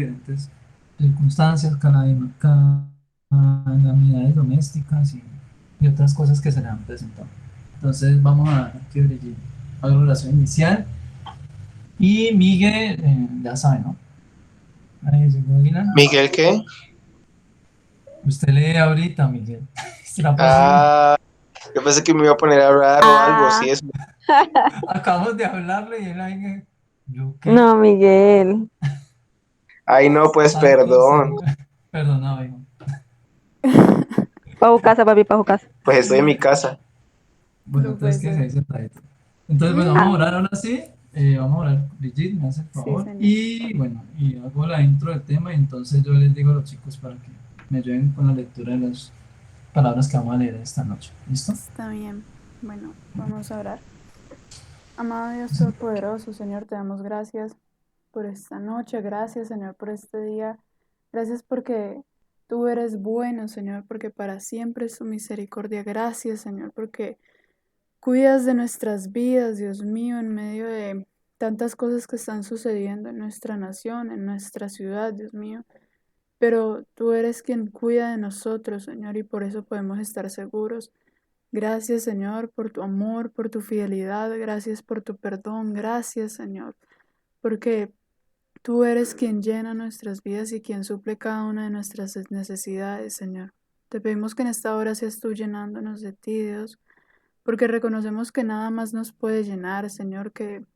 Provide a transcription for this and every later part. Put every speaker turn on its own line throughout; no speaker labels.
diferentes circunstancias, calamidades domésticas y otras cosas que se le han presentado. Entonces vamos a que Brigitte haga la oración inicial y Miguel, ya sabe, ¿no? Ahí llegó Dylan.
¿Miguel qué?
Usted lee ahorita, Miguel. Será posible.
Ah, yo pensé que me iba a poner a hablar o algo,
Ah,
sí, eso.
Acabamos de hablarle y él ahí, ¿yo qué?
no, Miguel.
Ay, no, pues
Tal cosa.
perdón,
Perdonado, hijo.
Bajo casa, papi, bajo casa.
pues estoy en mi casa.
Bueno, entonces que se
Profesor.
dice traído. Entonces, bueno, vamos a
Ah,
orar ahora sí. Vamos a orar. Brigitte, me hace el
Sí,
favor.
señor.
Y bueno, y hago la intro del tema y entonces yo les digo a los chicos para que me ayuden con la lectura de las palabras que vamos a leer esta noche. ¿Listo?
Está bien. Bueno, vamos a orar. Amado Dios Todopoderoso, Señor, te damos gracias por esta noche. Gracias, Señor, por este día. Gracias porque tú eres bueno, Señor, porque para siempre es tu misericordia. Gracias, Señor, porque cuidas de nuestras vidas, Dios mío, en medio de tantas cosas que están sucediendo en nuestra nación, en nuestra ciudad, Dios mío. Pero tú eres quien cuida de nosotros, Señor, y por eso podemos estar seguros. Gracias, Señor, por tu amor, por tu fidelidad. Gracias por tu perdón. Gracias, Señor, porque tú eres quien llena nuestras vidas y quien suple cada una de nuestras necesidades, Señor. Te pedimos que en esta hora seas tú llenándonos de ti, Dios, porque reconocemos que nada más nos puede llenar, Señor, que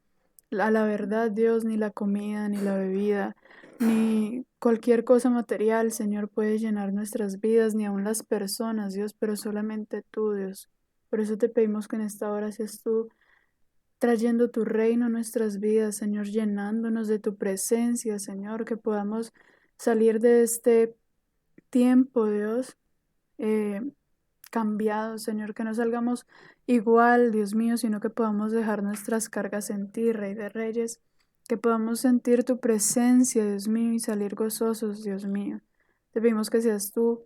a la verdad, Dios, ni la comida, ni la bebida, ni cualquier cosa material, Señor, puede llenar nuestras vidas, ni aun las personas, Dios, pero solamente tú, Dios. Por eso te pedimos que en esta hora seas tú trayendo tu reino a nuestras vidas, Señor, llenándonos de tu presencia, Señor, que podamos salir de este tiempo, Dios, eh, cambiado, Señor, que no salgamos igual, Dios mío, sino que podamos dejar nuestras cargas en ti, Rey de Reyes, que podamos sentir tu presencia, Dios mío, y salir gozosos, Dios mío. Te pedimos que seas tú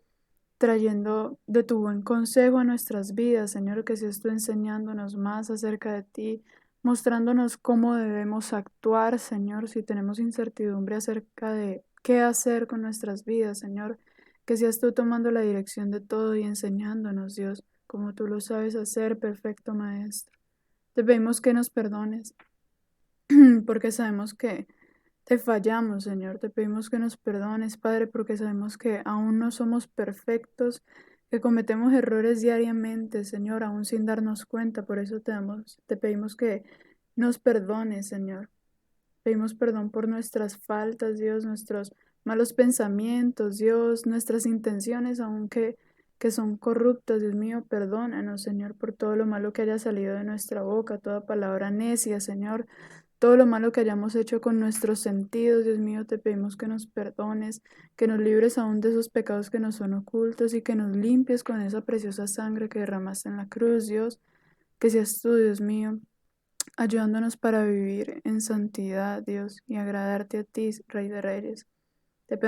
trayendo de tu buen consejo a nuestras vidas, Señor, que seas tú enseñándonos más acerca de ti, mostrándonos cómo debemos actuar, Señor, si tenemos incertidumbre acerca de qué hacer con nuestras vidas, Señor, que seas tú tomando la dirección de todo y enseñándonos, Dios, como tú lo sabes hacer, perfecto Maestro. Te pedimos que nos perdones, porque sabemos que te fallamos, Señor. Te pedimos que nos perdones, Padre, porque sabemos que aún no somos perfectos, que cometemos errores diariamente, Señor, aún sin darnos cuenta. Por eso te pedimos que nos perdones, Señor. Pedimos perdón por nuestras faltas, Dios, nuestros malos pensamientos, Dios, nuestras intenciones, aunque que son corruptas, Dios mío, perdónanos, Señor, por todo lo malo que haya salido de nuestra boca, toda palabra necia, Señor, todo lo malo que hayamos hecho con nuestros sentidos, Dios mío, te pedimos que nos perdones, que nos libres aún de esos pecados que nos son ocultos y que nos limpies con esa preciosa sangre que derramaste en la cruz, Dios, que seas tú, Dios mío, ayudándonos para vivir en santidad, Dios, y agradarte a ti, Rey de Reyes. Te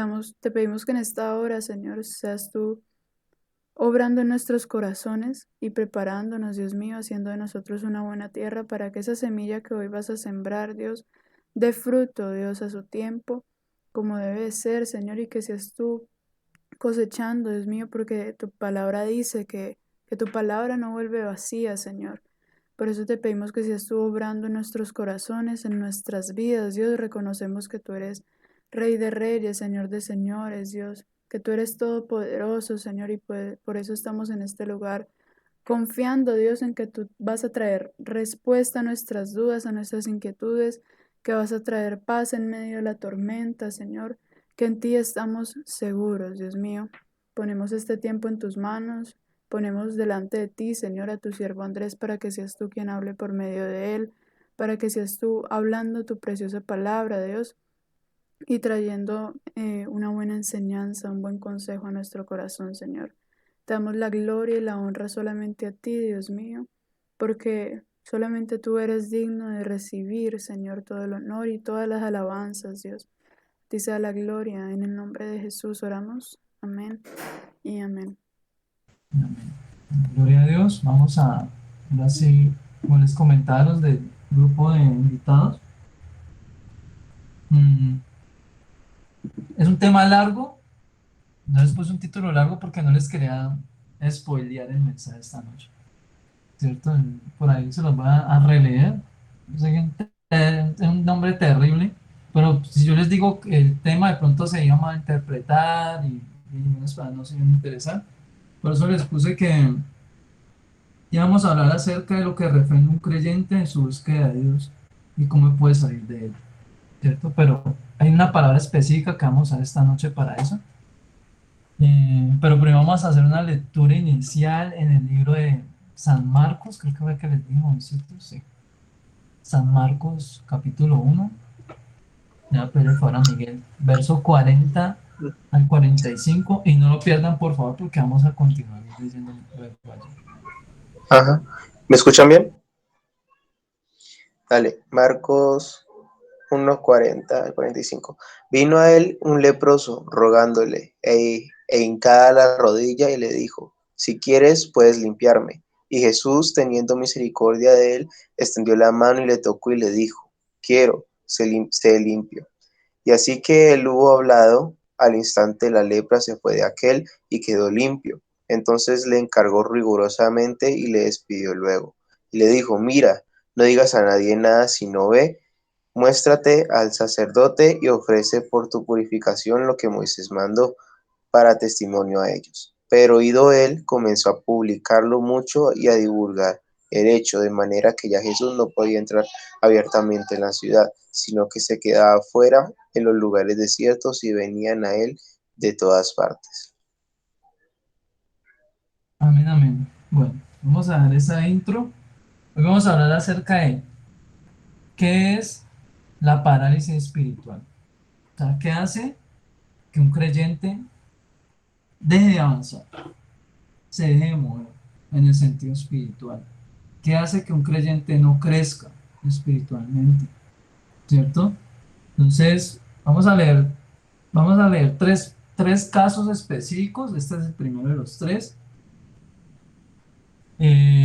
pedimos que en esta hora, Señor, seas tú obrando en nuestros corazones y preparándonos, Dios mío, haciendo de nosotros una buena tierra para que esa semilla que hoy vas a sembrar, Dios, dé fruto, Dios, a su tiempo, como debe de ser, Señor, y que seas tú cosechando, Dios mío, porque tu palabra dice que tu palabra no vuelve vacía, Señor. Por eso te pedimos que seas tú obrando en nuestros corazones, en nuestras vidas, Dios. Reconocemos que tú eres Rey de Reyes, Señor de Señores, Dios. Que tú eres todopoderoso, Señor, y por eso estamos en este lugar, confiando, Dios, en que tú vas a traer respuesta a nuestras dudas, a nuestras inquietudes, que vas a traer paz en medio de la tormenta, Señor, que en ti estamos seguros, Dios mío. Ponemos este tiempo en tus manos. Ponemos delante de ti, Señor, a tu siervo Andrés, para que seas tú quien hable por medio de él, para que seas tú hablando tu preciosa palabra, Dios, y trayendo una buena enseñanza, un buen consejo a nuestro corazón, Señor. Te damos la gloria y la honra solamente a ti, Dios mío, porque solamente tú eres digno de recibir, Señor, todo el honor y todas las alabanzas, Dios. A ti sea la gloria, en el nombre de Jesús oramos. Amén y amén.
Amén. Gloria a Dios. Vamos a, ahora sí, como les comentaba, los del grupo de invitados. Mm, es un tema largo, entonces puse un título largo porque no les quería spoilear el mensaje esta noche, ¿cierto? Por ahí se los voy a releer. Yo sé que es un nombre terrible, pero si yo les digo que el tema de pronto se iba a malinterpretar y unas personas no se iban a interesar, por eso les puse que íbamos a hablar acerca de lo que refrena un creyente en su búsqueda de Dios y cómo puede salir de él, ¿cierto? Pero hay una palabra específica que vamos a usar esta noche para eso. Pero primero vamos a hacer una lectura inicial en el libro de San Marcos, creo que fue el que les digo, ¿cierto? Sí. San Marcos, capítulo 1. Ya pedirle el favor a Miguel, verso 40 al 45, y no lo pierdan por favor porque vamos a continuar leyendo luego allí.
Ajá. ¿Me escuchan bien? Dale, Marcos 1:40 al 45. Vino a él un leproso rogándole e hincada la rodilla y le dijo, si quieres puedes limpiarme. Y Jesús, teniendo misericordia de él, extendió la mano y le tocó y le dijo, quiero, sé limpio. Y así que él hubo hablado, al instante la lepra se fue de aquel y quedó limpio. Entonces le encargó rigurosamente y le despidió luego. Y le dijo, mira, no digas a nadie nada, sino ve, muéstrate al sacerdote y ofrece por tu purificación lo que Moisés mandó para testimonio a ellos. Pero oído él, comenzó a publicarlo mucho y a divulgar el hecho, de manera que ya Jesús no podía entrar abiertamente en la ciudad, sino que se quedaba fuera en los lugares desiertos y venían a él de todas partes.
Amén, amén. Bueno, vamos a dar esa intro. Hoy vamos a hablar acerca de qué es la parálisis espiritual. O sea, ¿qué hace que un creyente deje de avanzar, se deje de mover en el sentido espiritual? ¿Qué hace que un creyente no crezca espiritualmente? ¿Cierto? Entonces, vamos a leer tres casos específicos. Este es el primero de los tres.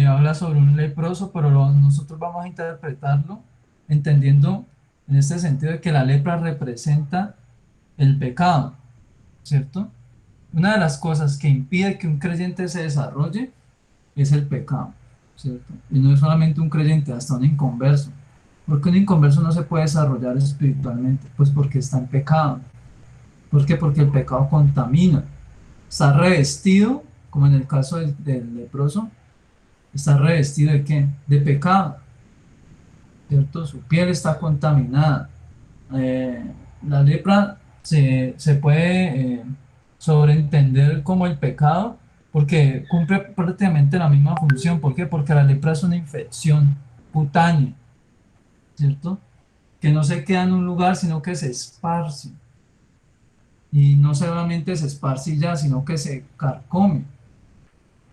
Habla sobre un leproso, pero nosotros vamos a interpretarlo entendiendo en este sentido de que la lepra representa el pecado, ¿cierto? Una de las cosas que impide que un creyente se desarrolle es el pecado, ¿cierto? Y no es solamente un creyente, hasta un inconverso. ¿Por qué un inconverso no se puede desarrollar espiritualmente? Pues porque está en pecado. ¿Por qué? Porque el pecado contamina. Está revestido, como en el caso del leproso, está revestido ¿de qué? De pecado, ¿cierto? Su piel está contaminada. La lepra se puede sobreentender como el pecado porque cumple prácticamente la misma función. ¿Por qué? Porque la lepra es una infección cutánea, ¿cierto? Que no se queda en un lugar, sino que se esparce. Y no solamente se esparce ya, sino que se carcome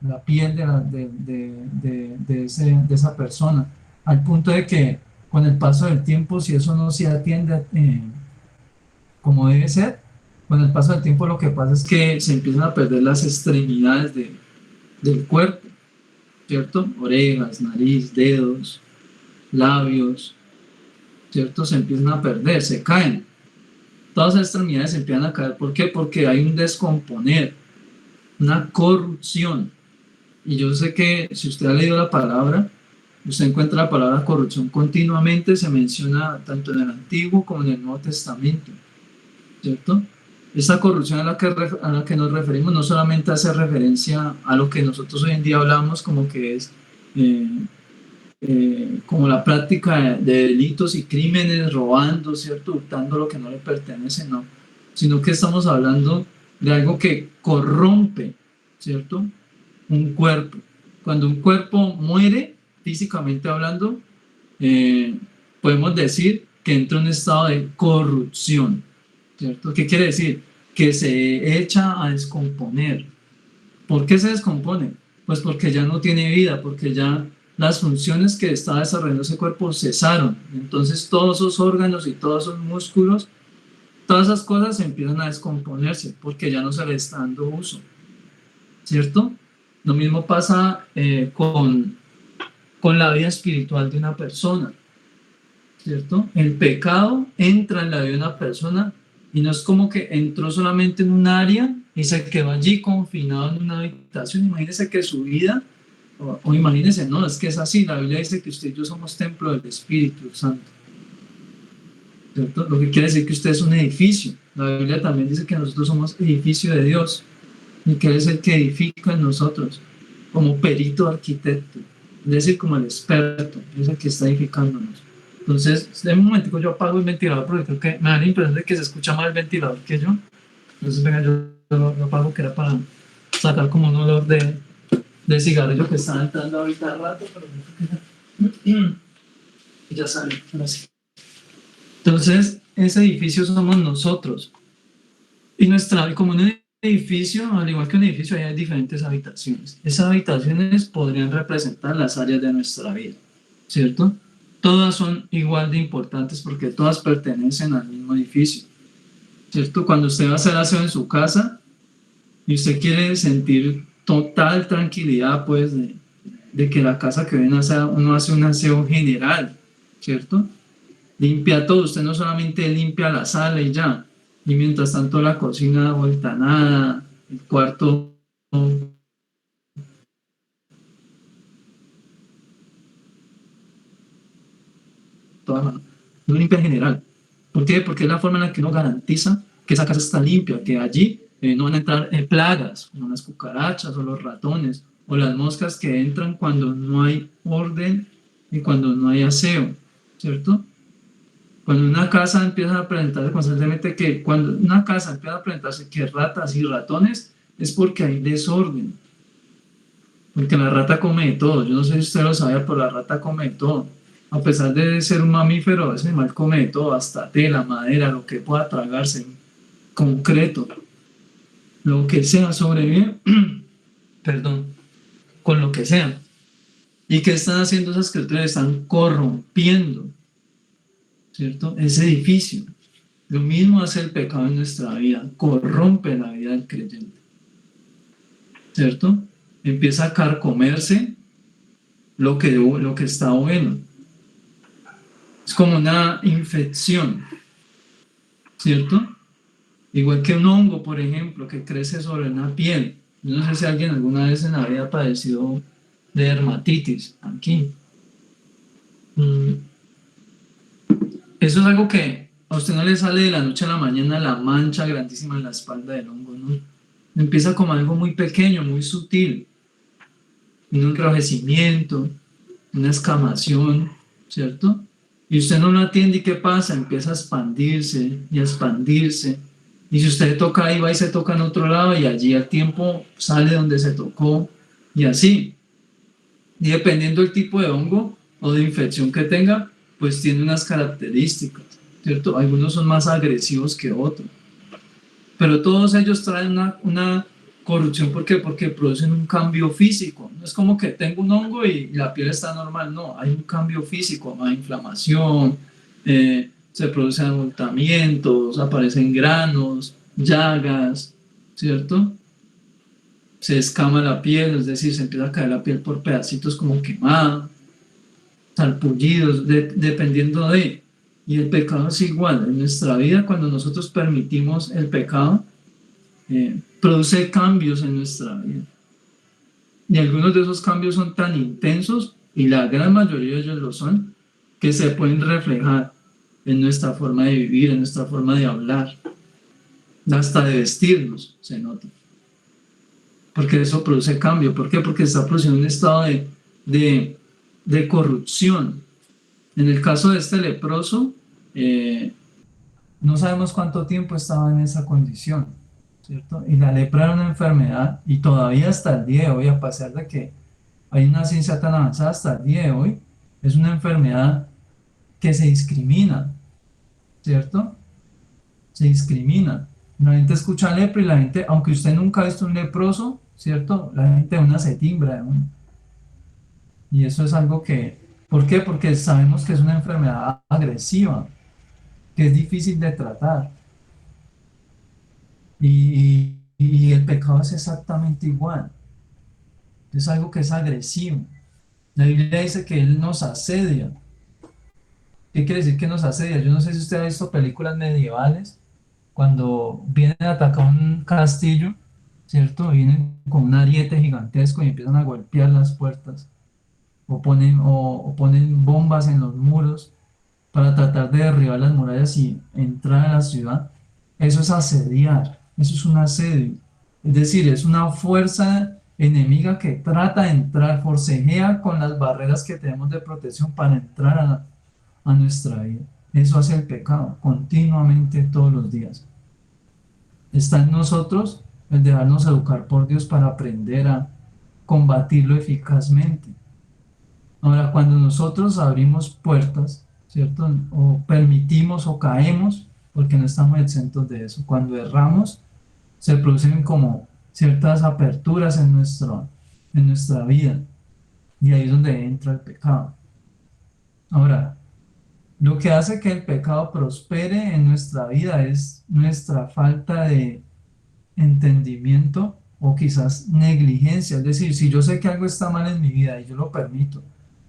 la piel de esa persona, al punto de que con el paso del tiempo, si eso no se atiende como debe ser, con el paso del tiempo lo que pasa es que se empiezan a perder las extremidades del cuerpo, ¿cierto? Orejas, nariz, dedos, labios, ¿cierto? Se empiezan a perder, se caen. Todas las extremidades se empiezan a caer. ¿Por qué? Porque hay un descomponer, una corrupción. Y yo sé que si usted ha leído la palabra, usted encuentra la palabra corrupción continuamente, se menciona tanto en el Antiguo como en el Nuevo Testamento, ¿cierto? Esta corrupción a la que nos referimos no solamente hace referencia a lo que nosotros hoy en día hablamos como que es como la práctica de delitos y crímenes, robando, ¿cierto? Hurtando lo que no le pertenece, no, sino que estamos hablando de algo que corrompe, ¿cierto? Un cuerpo. Cuando un cuerpo muere, físicamente hablando, podemos decir que entra en un estado de corrupción, ¿cierto? ¿Qué quiere decir? Que se echa a descomponer. ¿Por qué se descompone? Pues porque ya no tiene vida, porque ya las funciones que estaba desarrollando ese cuerpo cesaron. Entonces todos esos órganos y todos esos músculos, todas esas cosas empiezan a descomponerse porque ya no se le está dando uso, ¿cierto? Lo mismo pasa con la vida espiritual de una persona, ¿cierto? El pecado entra en la vida de una persona Y no es como que entró solamente en un área y se quedó allí confinado en una habitación. Imagínense que su vida, o imagínense, no, es que es así. La Biblia dice que usted y yo somos templo del Espíritu Santo, ¿cierto? Lo que quiere decir que usted es un edificio. La Biblia también dice que nosotros somos edificio de Dios y que Él es el que edifica en nosotros como perito arquitecto, es decir, como el experto, es el que está edificándonos. Entonces, de un momentico yo apago el ventilador porque creo que me da la impresión de que se escucha más el ventilador que yo. Entonces, venga, yo lo apago, que era para sacar como un olor de cigarrillo que estaba entrando ahorita al rato, pero yo creo que ya sale, ahora sí. Entonces, ese edificio somos nosotros. Y como un edificio, al igual que un edificio, hay diferentes habitaciones. Esas habitaciones podrían representar las áreas de nuestra vida, ¿cierto? Todas son igual de importantes porque todas pertenecen al mismo edificio, ¿cierto? Cuando usted va a hacer aseo en su casa y usted quiere sentir total tranquilidad, pues, de que la casa que ven, uno hace un aseo general, ¿cierto? Limpia todo, usted no solamente limpia la sala y ya, y mientras tanto la cocina vuelta a nada, el cuarto no limpia en general. ¿Por qué? Porque es la forma en la que uno garantiza que esa casa está limpia, que allí no van a entrar plagas, como las cucarachas o los ratones, o las moscas que entran cuando no hay orden y cuando no hay aseo, ¿cierto? Cuando una casa empieza a presentarse constantemente cuando una casa empieza a presentarse que ratas y ratones, es porque hay desorden. Porque la rata come de todo. Yo no sé si usted lo sabe, pero la rata come de todo. A pesar de ser un mamífero, ese animal come de todo, hasta tela, madera, lo que pueda tragarse, concreto, lo que sea, sobrevive, perdón, con lo que sea. ¿Y qué están haciendo esas criaturas? Están corrompiendo, ¿cierto? Ese edificio. Lo mismo hace el pecado en nuestra vida, corrompe la vida del creyente, ¿cierto? Empieza a carcomerse lo que está bueno. Es como una infección, ¿cierto? Igual que un hongo, por ejemplo, que crece sobre una piel. Yo no sé si alguien alguna vez en la vida ha padecido de dermatitis aquí. Eso es algo que a usted no le sale de la noche a la mañana, la mancha grandísima en la espalda del hongo, ¿no? Empieza como algo muy pequeño, muy sutil, un enrojecimiento, una escamación, ¿cierto? Y usted no lo atiende, ¿y qué pasa? Empieza a expandirse y a expandirse. Y si usted toca ahí, va y se toca en otro lado, y allí al tiempo sale donde se tocó, y así. Y dependiendo del tipo de hongo o de infección que tenga, pues tiene unas características, ¿cierto? Algunos son más agresivos que otros. Pero todos ellos traen una corrupción. ¿Por qué? Porque producen un cambio físico. No es como que tengo un hongo y la piel está normal. No, hay un cambio físico, hay inflamación, se producen abultamientos, aparecen granos, llagas, ¿cierto? Se escama la piel, es decir, se empieza a caer la piel por pedacitos como quemada, salpullidos, dependiendo de... Y el pecado es igual. En nuestra vida, cuando nosotros permitimos el pecado, produce cambios en nuestra vida. Y algunos de esos cambios son tan intensos, y la gran mayoría de ellos lo son, que se pueden reflejar en nuestra forma de vivir, en nuestra forma de hablar, hasta de vestirnos, se nota. Porque eso produce cambio. ¿Por qué? Porque está produciendo un estado de corrupción. En el caso de este leproso, no sabemos cuánto tiempo estaba en esa condición, ¿cierto? Y la lepra era una enfermedad, y todavía hasta el día de hoy, a pesar de que hay una ciencia tan avanzada, hasta el día de hoy, es una enfermedad que se discrimina, ¿cierto? Se discrimina. La gente escucha lepra y la gente, aunque usted nunca ha visto un leproso, ¿cierto? La gente de una se timbra de uno. Y eso es algo que, ¿por qué? Porque sabemos que es una enfermedad agresiva, que es difícil de tratar. Y el pecado es exactamente igual. Es algo que es agresivo. La Biblia dice que Él nos asedia. ¿Qué quiere decir que nos asedia? Yo no sé si usted ha visto películas medievales cuando vienen a atacar un castillo, ¿cierto? Vienen con un ariete gigantesco y empiezan a golpear las puertas o ponen bombas en los muros para tratar de derribar las murallas y entrar a la ciudad. Eso es asediar, eso es un asedio. Es decir, es una fuerza enemiga que trata de entrar, forcejea con las barreras que tenemos de protección para entrar a nuestra vida. Eso hace el pecado continuamente todos los días. Está en nosotros el dejarnos educar por Dios para aprender a combatirlo eficazmente. Ahora, cuando nosotros abrimos puertas, ¿cierto? O permitimos o caemos, porque no estamos exentos de eso. Cuando erramos, se producen como ciertas aperturas en nuestra vida. Y ahí es donde entra el pecado. Ahora, lo que hace que el pecado prospere en nuestra vida es nuestra falta de entendimiento o quizás negligencia. Es decir, si yo sé que algo está mal en mi vida y yo lo permito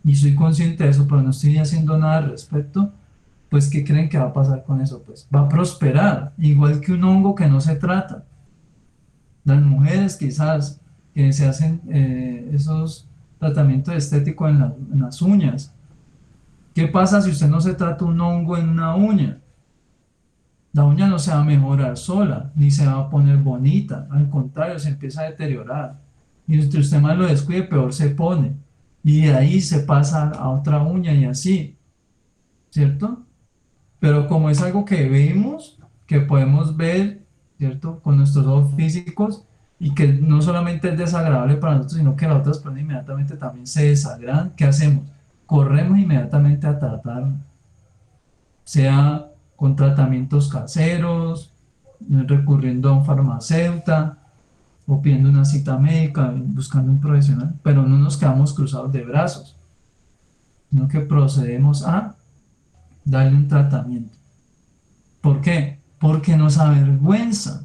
y soy consciente de eso, pero no estoy haciendo nada al respecto, pues ¿qué creen que va a pasar con eso? Pues va a prosperar, igual que un hongo que no se trata. Las mujeres quizás que se hacen esos tratamientos estéticos en las uñas. ¿Qué pasa si usted no se trata un hongo en una uña? La uña no se va a mejorar sola, ni se va a poner bonita, al contrario, se empieza a deteriorar. Y entre usted más lo descuide, peor se pone. Y de ahí se pasa a otra uña y así, ¿cierto? Pero como es algo que vemos, que podemos ver, ¿cierto? Con nuestros ojos físicos, y que no solamente es desagradable para nosotros, sino que las otras personas inmediatamente también se desagradan, ¿qué hacemos? Corremos inmediatamente a tratar, sea con tratamientos caseros, recurriendo a un farmacéutico o pidiendo una cita médica, buscando un profesional, pero no nos quedamos cruzados de brazos, sino que procedemos a darle un tratamiento. ¿Por qué? Porque nos avergüenza,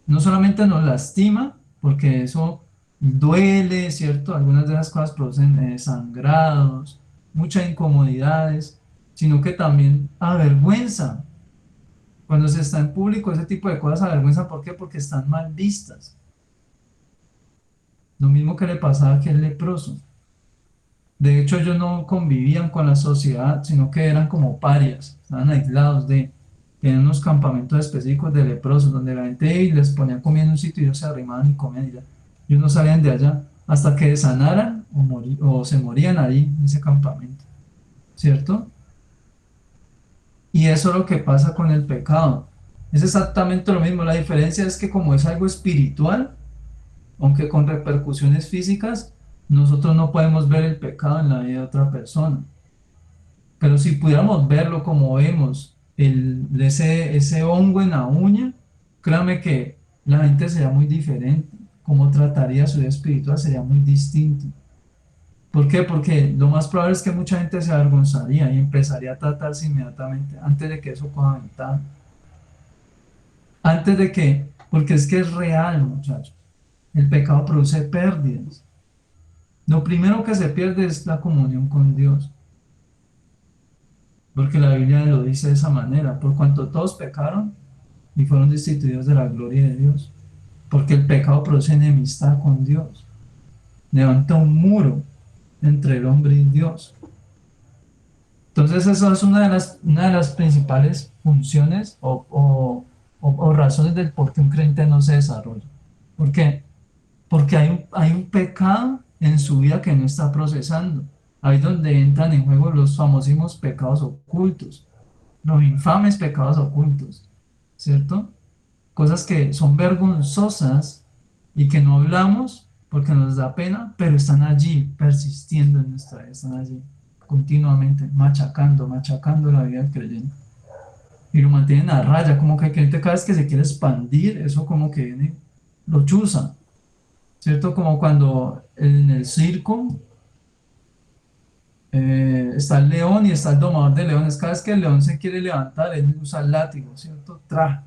no solamente nos lastima, porque eso duele, ¿cierto? Algunas de esas cosas producen sangrados, muchas incomodidades, sino que también avergüenza. Cuando se está en público, ese tipo de cosas avergüenza. ¿Por qué? Porque están mal vistas. Lo mismo que le pasaba a aquel leproso. De hecho, ellos no convivían con la sociedad, sino que eran como parias, estaban aislados tenían unos campamentos específicos de leprosos, donde la gente les ponía comida en un sitio y ellos se arrimaban y comían y ya. Ellos no salían de allá hasta que sanaran o se morían ahí en ese campamento, ¿cierto? Y eso es lo que pasa con el pecado. Es exactamente lo mismo. La diferencia es que como es algo espiritual, aunque con repercusiones físicas, nosotros no podemos ver el pecado en la vida de otra persona. Pero si pudiéramos verlo como vemos ese hongo en la uña, créame que la gente sería muy diferente. Cómo trataría su vida espiritual sería muy distinto. ¿Por qué? Porque lo más probable es que mucha gente se avergonzaría y empezaría a tratarse inmediatamente antes de que eso coja ventaja. Antes de que, porque es que es real, muchachos. El pecado produce pérdidas. Lo primero que se pierde es la comunión con Dios. Porque la Biblia lo dice de esa manera. Por cuanto todos pecaron y fueron destituidos de la gloria de Dios. Porque el pecado produce enemistad con Dios. Levanta un muro entre el hombre y Dios. Entonces, eso es una de las principales funciones o razones del por qué un creyente no se desarrolla. ¿Por qué? Porque hay un pecado en su vida que no está procesando. Ahí es donde entran en juego los famosísimos pecados ocultos, los infames pecados ocultos, ¿cierto? Cosas que son vergonzosas y que no hablamos porque nos da pena, pero están allí, persistiendo en nuestra vida, están allí continuamente, machacando la vida del creyente. Y lo mantienen a raya, como que el creyente cada vez que se quiere expandir, eso como que viene, lo chuza, ¿cierto? Como cuando en el circo está el león y está el domador de leones. Cada vez que el león se quiere levantar, él usa el látigo, ¿cierto? Tra.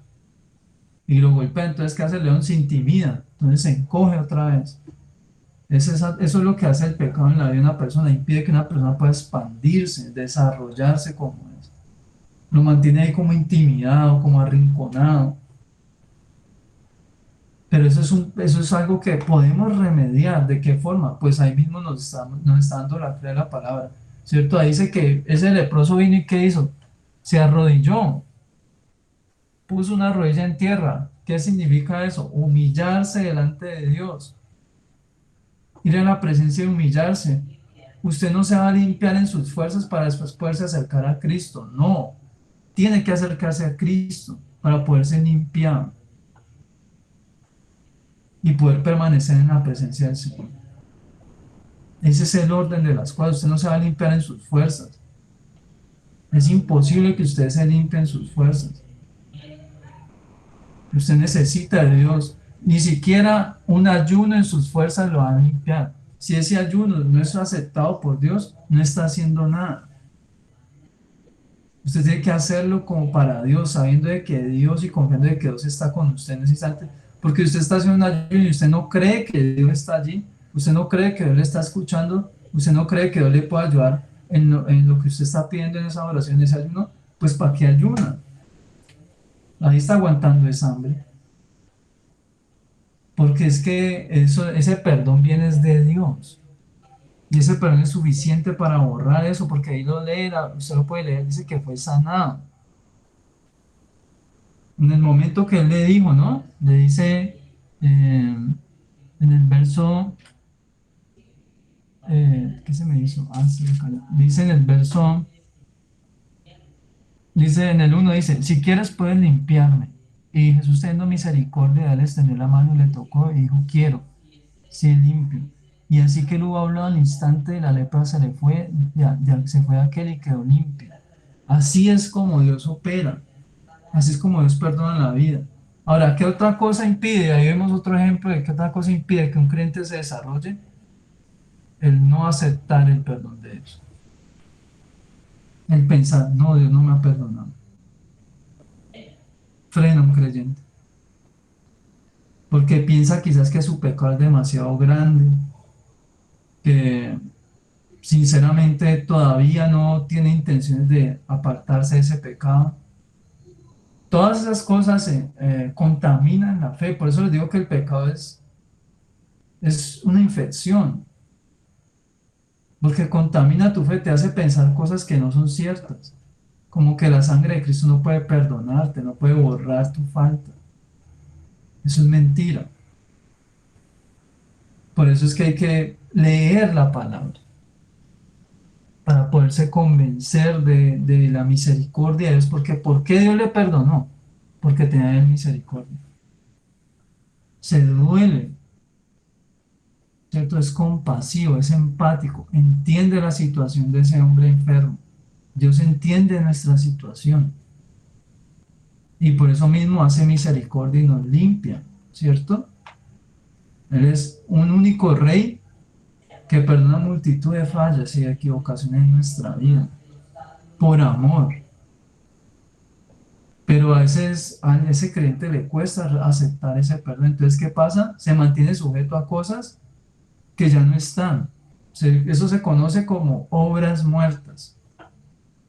Y lo golpea. Entonces, ¿qué hace el león? Se intimida. Entonces se encoge otra vez. Eso es lo que hace el pecado en la vida de una persona. Impide que una persona pueda expandirse, desarrollarse como es. Lo mantiene ahí como intimidado, como arrinconado. eso es algo que podemos remediar. ¿De qué forma? Pues ahí mismo nos está dando la fe de la palabra, ¿cierto? Ahí dice que ese leproso vino y ¿qué hizo? Se arrodilló, puso una rodilla en tierra. ¿Qué significa eso? Humillarse delante de Dios, ir a la presencia y humillarse. Usted no se va a limpiar en sus fuerzas para después poderse acercar a Cristo, no. Tiene que acercarse a Cristo para poderse limpiar y poder permanecer en la presencia del Señor. Ese es el orden de las cosas. Usted no se va a limpiar en sus fuerzas. Es imposible que usted se limpie en sus fuerzas. Usted necesita de Dios. Ni siquiera un ayuno en sus fuerzas lo va a limpiar. Si ese ayuno no es aceptado por Dios, no está haciendo nada. Usted tiene que hacerlo como para Dios, sabiendo de que Dios y confiando de que Dios está con usted en ese instante. Porque usted está haciendo un ayuno y usted no cree que Dios está allí, usted no cree que Dios le está escuchando, usted no cree que Dios le pueda ayudar en lo que usted está pidiendo en esa oración, en ese ayuno, pues ¿para qué ayuna? Ahí está aguantando esa hambre. Porque es que ese perdón viene de Dios. Y ese perdón es suficiente para borrar eso, porque ahí lo lee, usted lo puede leer, dice que fue sanado. En el momento que él le dijo, ¿no? Le dice en el verso, ¿qué se me hizo? Ah, sí, dice en el verso, dice en el 1, dice, si quieres puedes limpiarme. Y Jesús teniendo misericordia, él extendió la mano y le tocó y dijo, quiero, sí, limpio. Y así que él hubo hablado al instante, la lepra se le fue, ya se fue aquel y quedó limpio. Así es como Dios opera, así es como Dios perdona la vida. Ahora, ¿qué otra cosa impide? Ahí vemos otro ejemplo de qué otra cosa impide que un creyente se desarrolle. El no aceptar el perdón de Dios. El pensar, no, Dios no me ha perdonado. Frena a un creyente. Porque piensa quizás que su pecado es demasiado grande, que sinceramente todavía no tiene intenciones de apartarse de ese pecado. Todas esas cosas contaminan la fe. Por eso les digo que el pecado es una infección. Porque contamina tu fe, te hace pensar cosas que no son ciertas. Como que la sangre de Cristo no puede perdonarte, no puede borrar tu falta. Eso es mentira. Por eso es que hay que leer la palabra para poderse convencer de la misericordia de Dios. Porque ¿por qué Dios le perdonó? Porque tenía él misericordia. Se duele, ¿cierto? Es compasivo, es empático, entiende la situación de ese hombre enfermo. Dios entiende nuestra situación. Y por eso mismo hace misericordia y nos limpia, ¿cierto? Él es un único rey que perdona multitud de fallas y equivocaciones en nuestra vida, por amor. Pero a veces a ese creyente le cuesta aceptar ese perdón. Entonces, ¿qué pasa? Se mantiene sujeto a cosas que ya no están. Eso se conoce como obras muertas.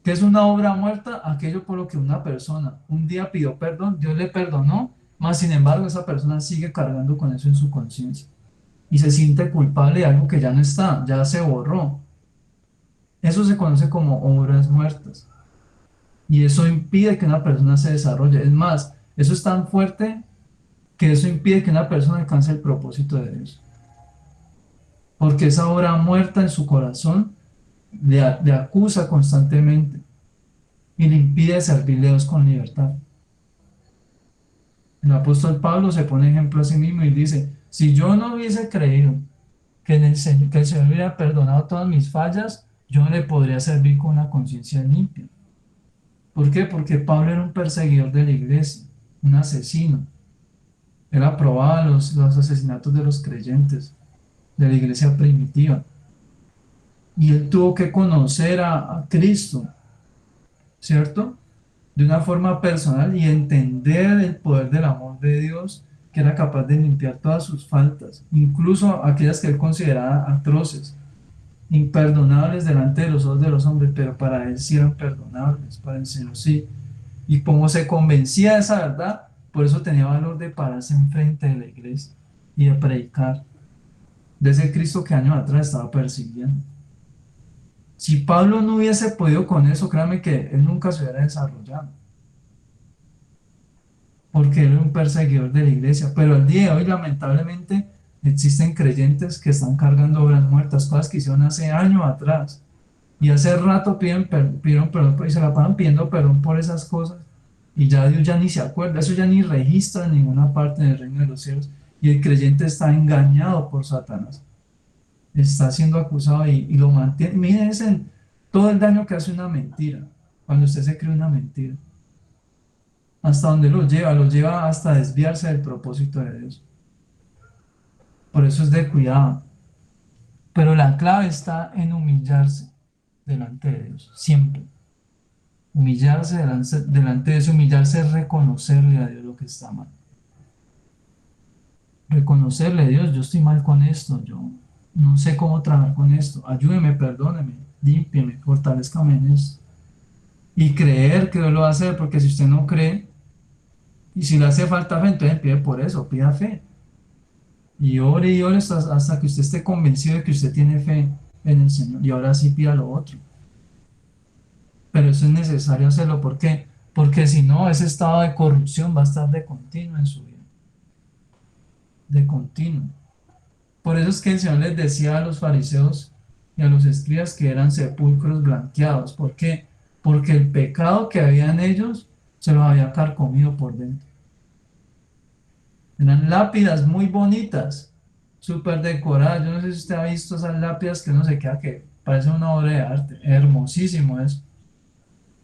¿Qué es una obra muerta? Aquello por lo que una persona un día pidió perdón, Dios le perdonó, mas sin embargo esa persona sigue cargando con eso en su conciencia y se siente culpable de algo que ya no está, ya se borró. Eso se conoce como obras muertas y eso impide que una persona se desarrolle. Es más, eso es tan fuerte que eso impide que una persona alcance el propósito de Dios. Porque esa obra muerta en su corazón le acusa constantemente y le impide servirle a Dios con libertad. El apóstol Pablo se pone ejemplo a sí mismo y dice, si yo no hubiese creído que el Señor hubiera perdonado todas mis fallas, yo no le podría servir con una conciencia limpia. ¿Por qué? Porque Pablo era un perseguidor de la iglesia, un asesino. Él aprobaba los asesinatos de los creyentes de la iglesia primitiva. Y él tuvo que conocer a Cristo, ¿cierto? De una forma personal y entender el poder del amor de Dios que era capaz de limpiar todas sus faltas, incluso aquellas que él consideraba atroces, imperdonables delante de los ojos de los hombres, pero para él sí eran perdonables, para el Señor sí. Y como se convencía de esa verdad, Por eso tenía valor de pararse enfrente de la iglesia y de predicar de ese Cristo que años atrás estaba persiguiendo. Si Pablo no hubiese podido con eso, créame que él nunca se hubiera desarrollado, porque él era un perseguidor de la iglesia. Pero al día de hoy, lamentablemente, existen creyentes que están cargando obras muertas, cosas que hicieron hace años atrás. Y hace rato pidieron perdón y se la pasan pidiendo perdón por esas cosas. Y ya Dios ya ni se acuerda, eso ya ni registra en ninguna parte del reino de los cielos. Y el creyente está engañado por Satanás. Está siendo acusado y lo mantiene. Miren todo el daño que hace una mentira, cuando usted se cree una mentira. Hasta donde lo lleva hasta desviarse del propósito de Dios. Por eso es de cuidado. Pero la clave está en humillarse delante de Dios, siempre. Humillarse delante de Dios, humillarse es reconocerle a Dios lo que está mal. Reconocerle, Dios, yo estoy mal con esto, yo no sé cómo trabajar con esto, ayúdeme, perdóneme, límpieme, fortalezcame en esto. Y creer que Dios lo va a hacer, porque si usted no cree, y si le hace falta fe, entonces pide por eso, pida fe. Y ore hasta que usted esté convencido de que usted tiene fe en el Señor. Y ahora sí pida lo otro. Pero eso es necesario hacerlo. ¿Por qué? Porque si no, ese estado de corrupción va a estar de continuo en su vida. De continuo. Por eso es que el Señor les decía a los fariseos y a los escribas que eran sepulcros blanqueados. ¿Por qué? Porque el pecado que había en ellos se los había carcomido por dentro. Eran lápidas muy bonitas, súper decoradas. Yo no sé si usted ha visto esas lápidas que uno se queda que parece una obra de arte. Hermosísimo eso.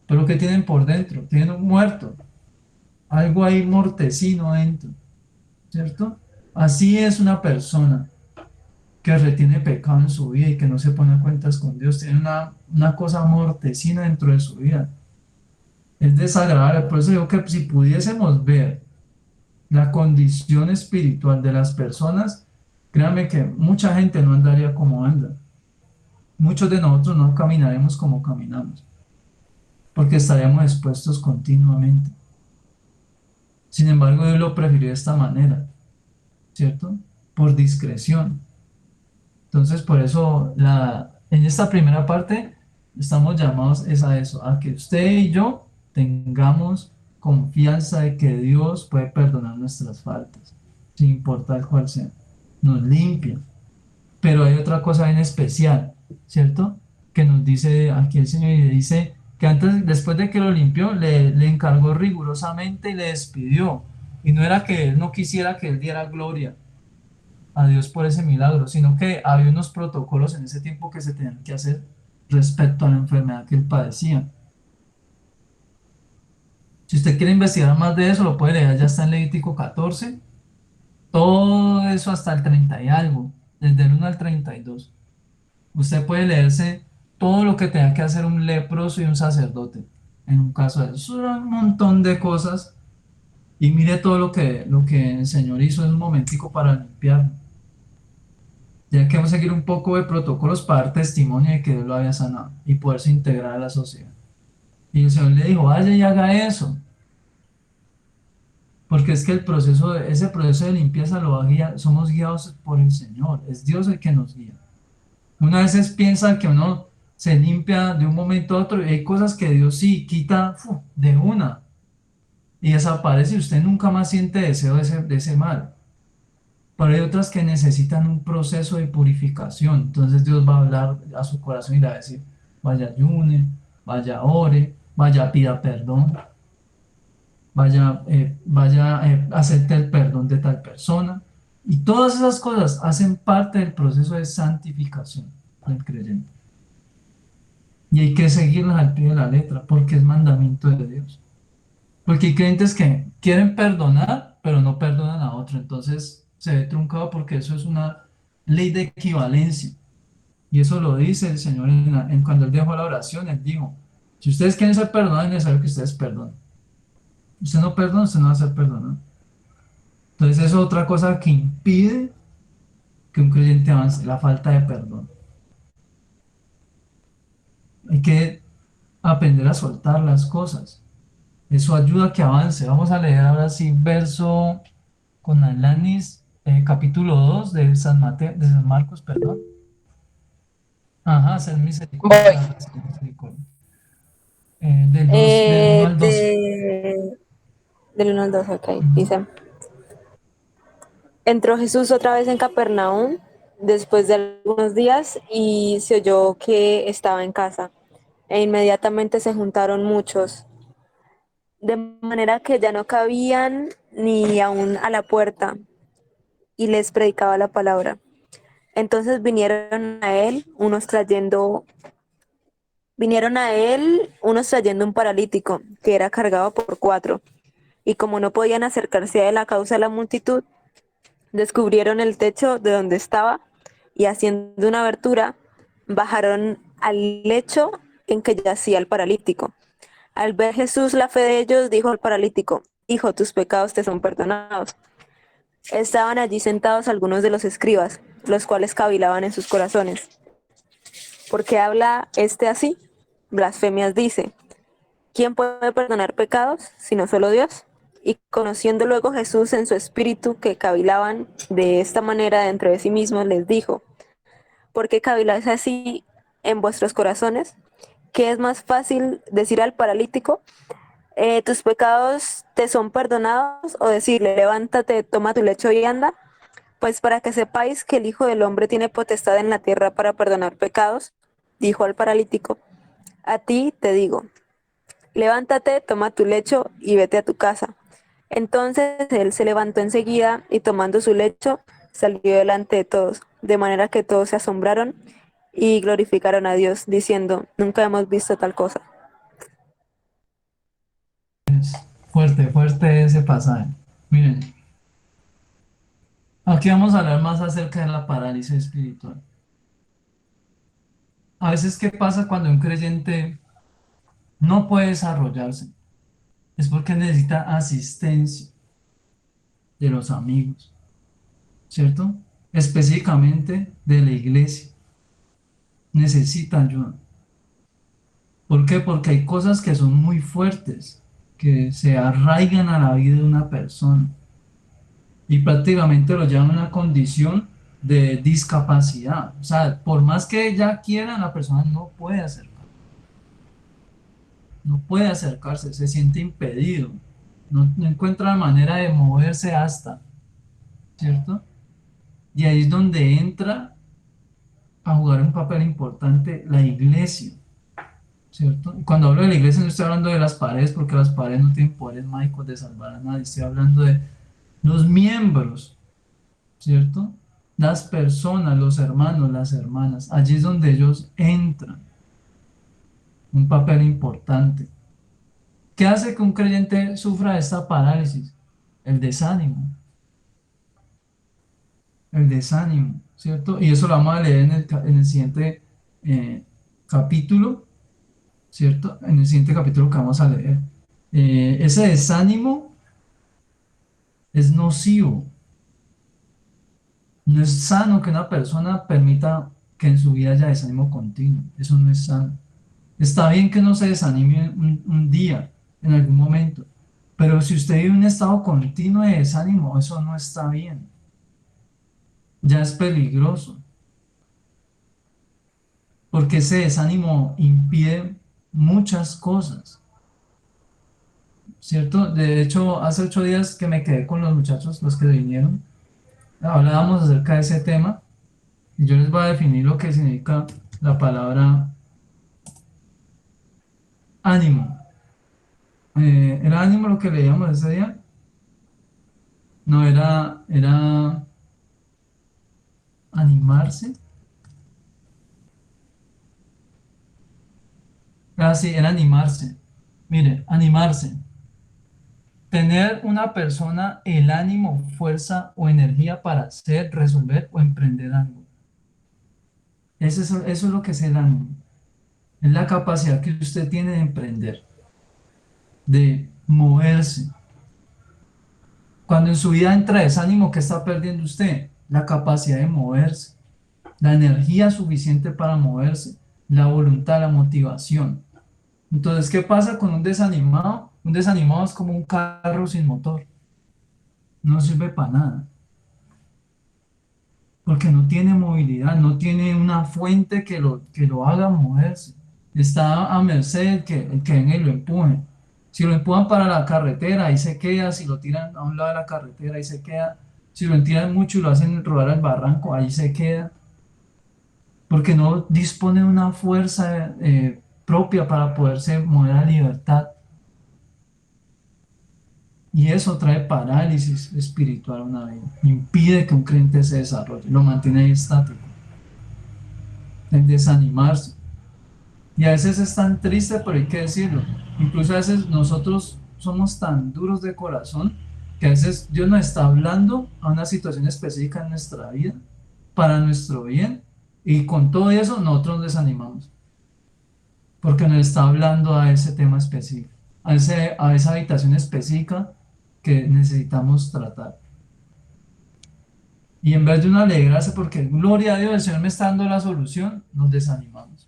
Pero ¿qué tienen por dentro? Tienen un muerto. Algo ahí mortecino dentro. ¿Cierto? Así es una persona que retiene pecado en su vida y que no se pone a cuentas con Dios. Tiene una cosa mortecina dentro de su vida. Es desagradable. Por eso digo que si pudiésemos ver la condición espiritual de las personas, créanme que mucha gente no andaría como anda. Muchos de nosotros no caminaremos como caminamos, porque estaríamos expuestos continuamente. Sin embargo, Dios lo prefirió de esta manera, ¿cierto? Por discreción. Entonces, por eso, en esta primera parte, estamos llamados es a eso, a que usted y yo tengamos confianza de que Dios puede perdonar nuestras faltas, sin importar cuál sea. Nos limpia. Pero hay otra cosa en especial, ¿cierto? Que nos dice aquí el Señor y le dice que antes, después de que lo limpió, le encargó rigurosamente y le despidió. Y no era que él no quisiera que él diera gloria a Dios por ese milagro, sino que había unos protocolos en ese tiempo que se tenían que hacer respecto a la enfermedad que él padecía. Si usted quiere investigar más de eso, lo puede leer, ya está en Levítico 14, todo eso hasta el 30 y algo, desde el 1 al 32. Usted puede leerse todo lo que tenga que hacer un leproso y un sacerdote en un caso de eso. Eso era un montón de cosas. Y mire todo lo que el Señor hizo en un momentico para limpiarlo. Ya que vamos a seguir un poco de protocolos para dar testimonio de que Dios lo había sanado y poderse integrar a la sociedad. Y el Señor le dijo, vaya y haga eso. Porque es que ese proceso de limpieza lo va a guiar, somos guiados por el Señor, es Dios el que nos guía. Una vez piensa que uno se limpia de un momento a otro y hay cosas que Dios sí quita de una y desaparece y usted nunca más siente deseo de ese mal. Pero hay otras que necesitan un proceso de purificación. Entonces Dios va a hablar a su corazón y le va a decir, vaya ayune, vaya ore, vaya pida perdón, vaya acepte el perdón de tal persona. Y todas esas cosas hacen parte del proceso de santificación del creyente. Y hay que seguirlas al pie de la letra porque es mandamiento de Dios. Porque hay creyentes que quieren perdonar, pero no perdonan a otro. Entonces se ve truncado porque eso es una ley de equivalencia. Y eso lo dice el Señor cuando Él dejó la oración. Él dijo, si ustedes quieren ser perdonados, es necesario que ustedes perdonen. Usted no perdona, usted no va a ser perdonado. Entonces eso es otra cosa que impide que un creyente avance, la falta de perdón. Hay que aprender a soltar las cosas. Eso ayuda a que avance. Vamos a leer ahora sí verso con Alanis, capítulo 2 de San Mateo, de San Marcos, perdón. Ajá, ser misericordia
Voy.
para recibir misericordia. Del 1 al 12.
Del 1 al 2, ok. Dice, entró Jesús otra vez en Capernaum después de algunos días y se oyó que estaba en casa. E inmediatamente se juntaron muchos, de manera que ya no cabían ni aún a la puerta, y les predicaba la palabra. Entonces vinieron a él unos trayendo un paralítico que era cargado por cuatro, y como no podían acercarse a él a causa de la multitud, descubrieron el techo de donde estaba y haciendo una abertura, bajaron al lecho en que yacía el paralítico. Al ver Jesús la fe de ellos, dijo al paralítico, Hijo, tus pecados te son perdonados. Estaban allí sentados algunos de los escribas, los cuales cavilaban en sus corazones. ¿Por qué habla este así? Blasfemias dice. ¿Quién puede perdonar pecados sino solo Dios? Y conociendo luego Jesús en su espíritu que cavilaban de esta manera dentro de sí mismos, les dijo, ¿por qué caviláis así en vuestros corazones? ¿Qué es más fácil decir al paralítico, tus pecados te son perdonados, o decirle, levántate, toma tu lecho y anda? Pues para que sepáis que el Hijo del Hombre tiene potestad en la tierra para perdonar pecados, dijo al paralítico, a ti te digo, levántate, toma tu lecho y vete a tu casa. Entonces él se levantó enseguida y tomando su lecho salió delante de todos, de manera que todos se asombraron y glorificaron a Dios, diciendo, nunca hemos visto tal cosa.
Fuerte, fuerte ese pasaje. Miren, aquí vamos a hablar más acerca de la parálisis espiritual. A veces, ¿qué pasa cuando un creyente no puede desarrollarse? Es porque necesita asistencia de los amigos, ¿cierto? Específicamente de la iglesia. Necesita ayuda. ¿Por qué? Porque hay cosas que son muy fuertes, que se arraigan a la vida de una persona y prácticamente lo llevan a una condición de discapacidad. O sea, por más que ella quiera, la persona no puede acercarse, se siente impedido, no encuentra la manera de moverse hasta, ¿cierto? Y ahí es donde entra a jugar un papel importante la iglesia, ¿cierto? Y cuando hablo de la iglesia no estoy hablando de las paredes, porque las paredes no tienen poderes mágicos de salvar a nadie, estoy hablando de los miembros, ¿cierto? Las personas, los hermanos, las hermanas, allí es donde ellos entran, un papel importante. ¿Qué hace que un creyente sufra esta parálisis? El desánimo, ¿cierto? Y eso lo vamos a leer en el siguiente capítulo, ¿cierto? En el siguiente capítulo que vamos a leer. Ese desánimo es nocivo. No es sano que una persona permita que en su vida haya desánimo continuo. Eso no es sano. Está bien que no se desanime un día, en algún momento, pero si usted vive en un estado continuo de desánimo, eso no está bien. Ya es peligroso, porque ese desánimo impide muchas cosas, ¿cierto? De hecho, hace 8 días que me quedé con los muchachos, los que vinieron, hablábamos acerca de ese tema, y yo les voy a definir lo que significa la palabra ánimo. ¿Era ánimo lo que leíamos ese día? No, era animarse. Ah, sí, era animarse. Mire, animarse. Tener una persona el ánimo, fuerza o energía para hacer, resolver o emprender algo. Eso es lo que es el ánimo. Es la capacidad que usted tiene de emprender, de moverse. Cuando en su vida entra desánimo, ¿qué está perdiendo usted? La capacidad de moverse, la energía suficiente para moverse, la voluntad, la motivación. Entonces, ¿qué pasa con un desanimado? Un desanimado es como un carro sin motor, no sirve para nada, porque no tiene movilidad, no tiene una fuente que lo haga moverse. Está a merced el que venga y lo empuje. Si lo empujan para la carretera, ahí se queda. Si lo tiran a un lado de la carretera, ahí se queda. Si lo tiran mucho y lo hacen rodar al barranco, ahí se queda. Porque no dispone de una fuerza propia para poderse mover a libertad. Y eso trae parálisis espiritual a una vida. Impide que un creyente se desarrolle, lo mantiene ahí estático, en desanimarse. Y a veces es tan triste, pero hay que decirlo. Incluso a veces nosotros somos tan duros de corazón que a veces Dios nos está hablando a una situación específica en nuestra vida, para nuestro bien, y con todo eso nosotros nos desanimamos, porque nos está hablando a ese tema específico, a esa habitación específica que necesitamos tratar. Y en vez de uno alegrarse porque gloria a Dios, el Señor me está dando la solución, nos desanimamos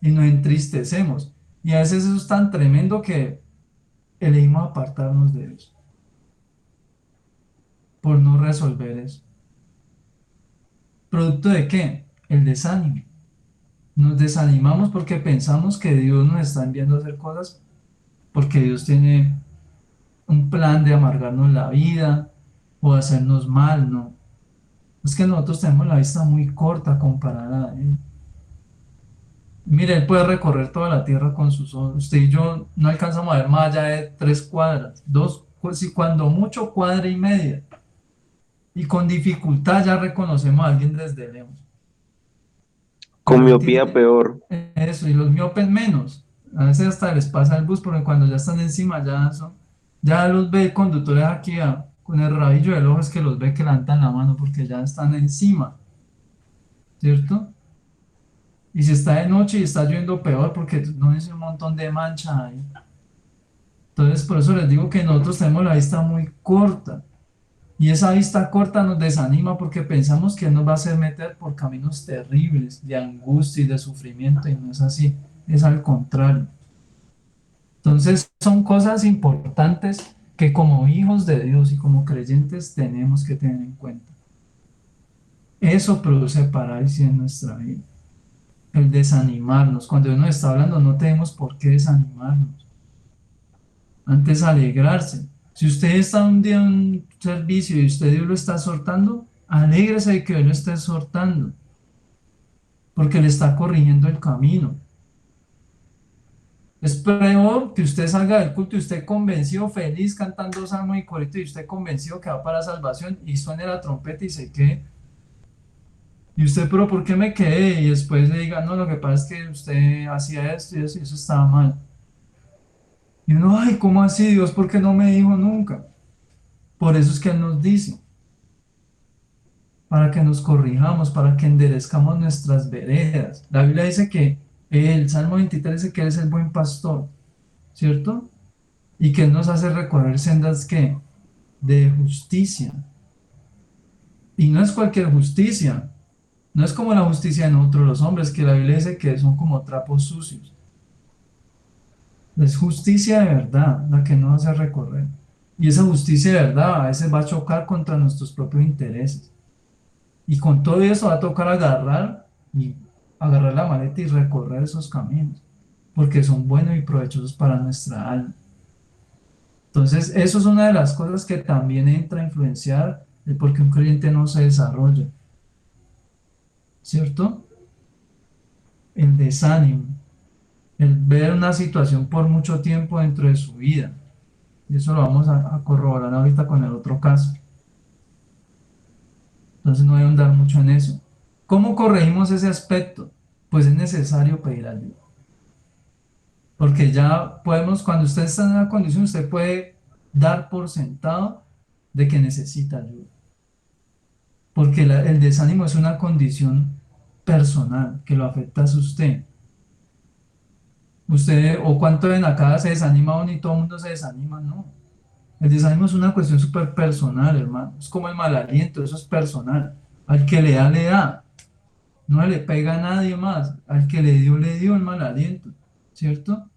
y nos entristecemos. Y a veces eso es tan tremendo que elegimos apartarnos de Dios por no resolver eso. ¿Producto de qué? El desánimo. Nos desanimamos porque pensamos que Dios nos está enviando a hacer cosas porque Dios tiene un plan de amargarnos la vida o hacernos mal, ¿no? Es que nosotros tenemos la vista muy corta comparada a Él. Mire, Él puede recorrer toda la tierra con sus ojos. Usted y yo no alcanzamos a ver más allá de 3 cuadras, si cuando mucho cuadra y media. Y con dificultad ya reconocemos a alguien desde lejos.
Con
Pero Él
miopía
tiene
peor.
eso, y los miopes menos. A veces hasta les pasa el bus porque cuando ya están encima ya los ve conductores aquí con el rabillo del ojo es que los ve que levantan la mano porque ya están encima, ¿cierto? Y si está de noche y está lloviendo peor porque no es un montón de mancha ahí. Entonces por eso les digo que nosotros tenemos la vista muy corta y esa vista corta nos desanima porque pensamos que Él nos va a hacer meter por caminos terribles de angustia y de sufrimiento y no es así, es al contrario. Entonces son cosas importantes que como hijos de Dios y como creyentes tenemos que tener en cuenta. Eso produce parálisis en nuestra vida, el desanimarnos. Cuando Dios nos está hablando no tenemos por qué desanimarnos, antes alegrarse. Si usted está un día en un servicio y usted Dios lo está exhortando, alégrese de que Dios lo esté exhortando, porque le está corrigiendo el camino. Es peor que usted salga del culto y usted convencido, feliz, cantando salmo y corito y usted convencido que va para salvación y suene la trompeta y se quede. Y usted, pero ¿por qué me quedé? Y después le diga, no, lo que pasa es que usted hacía esto y eso estaba mal. Y uno, ay, ¿cómo así, Dios? ¿Por qué no me dijo nunca? Por eso es que Él nos dice, para que nos corrijamos, para que enderezcamos nuestras veredas. La Biblia dice que el Salmo 23 dice que Él es el buen pastor, ¿cierto? Y que Él nos hace recorrer sendas que de justicia. Y no es cualquier justicia, no es como la justicia de nosotros los hombres, que la Biblia dice que son como trapos sucios. Es justicia de verdad la que nos hace recorrer. Y esa justicia de verdad a veces va a chocar contra nuestros propios intereses. Y con todo eso va a tocar agarrar la maleta y recorrer esos caminos, porque son buenos y provechosos para nuestra alma. Entonces, eso es una de las cosas que también entra a influenciar el por qué un creyente no se desarrolla, ¿cierto? El desánimo, el ver una situación por mucho tiempo dentro de su vida. Y eso lo vamos a corroborar ahorita con el otro caso. Entonces no deben dar mucho en eso. ¿Cómo corregimos ese aspecto? Pues es necesario pedir ayuda. Porque ya podemos, cuando usted está en una condición, usted puede dar por sentado de que necesita ayuda. Porque el desánimo es una condición personal que lo afecta a usted. Usted, o cuánto en acá se desanima o ni todo el mundo se desanima, no. El desánimo es una cuestión súper personal, hermano. Es como el mal aliento, eso es personal. Al que le da, le da. No le pega a nadie más. Al que le dio el mal aliento, ¿cierto?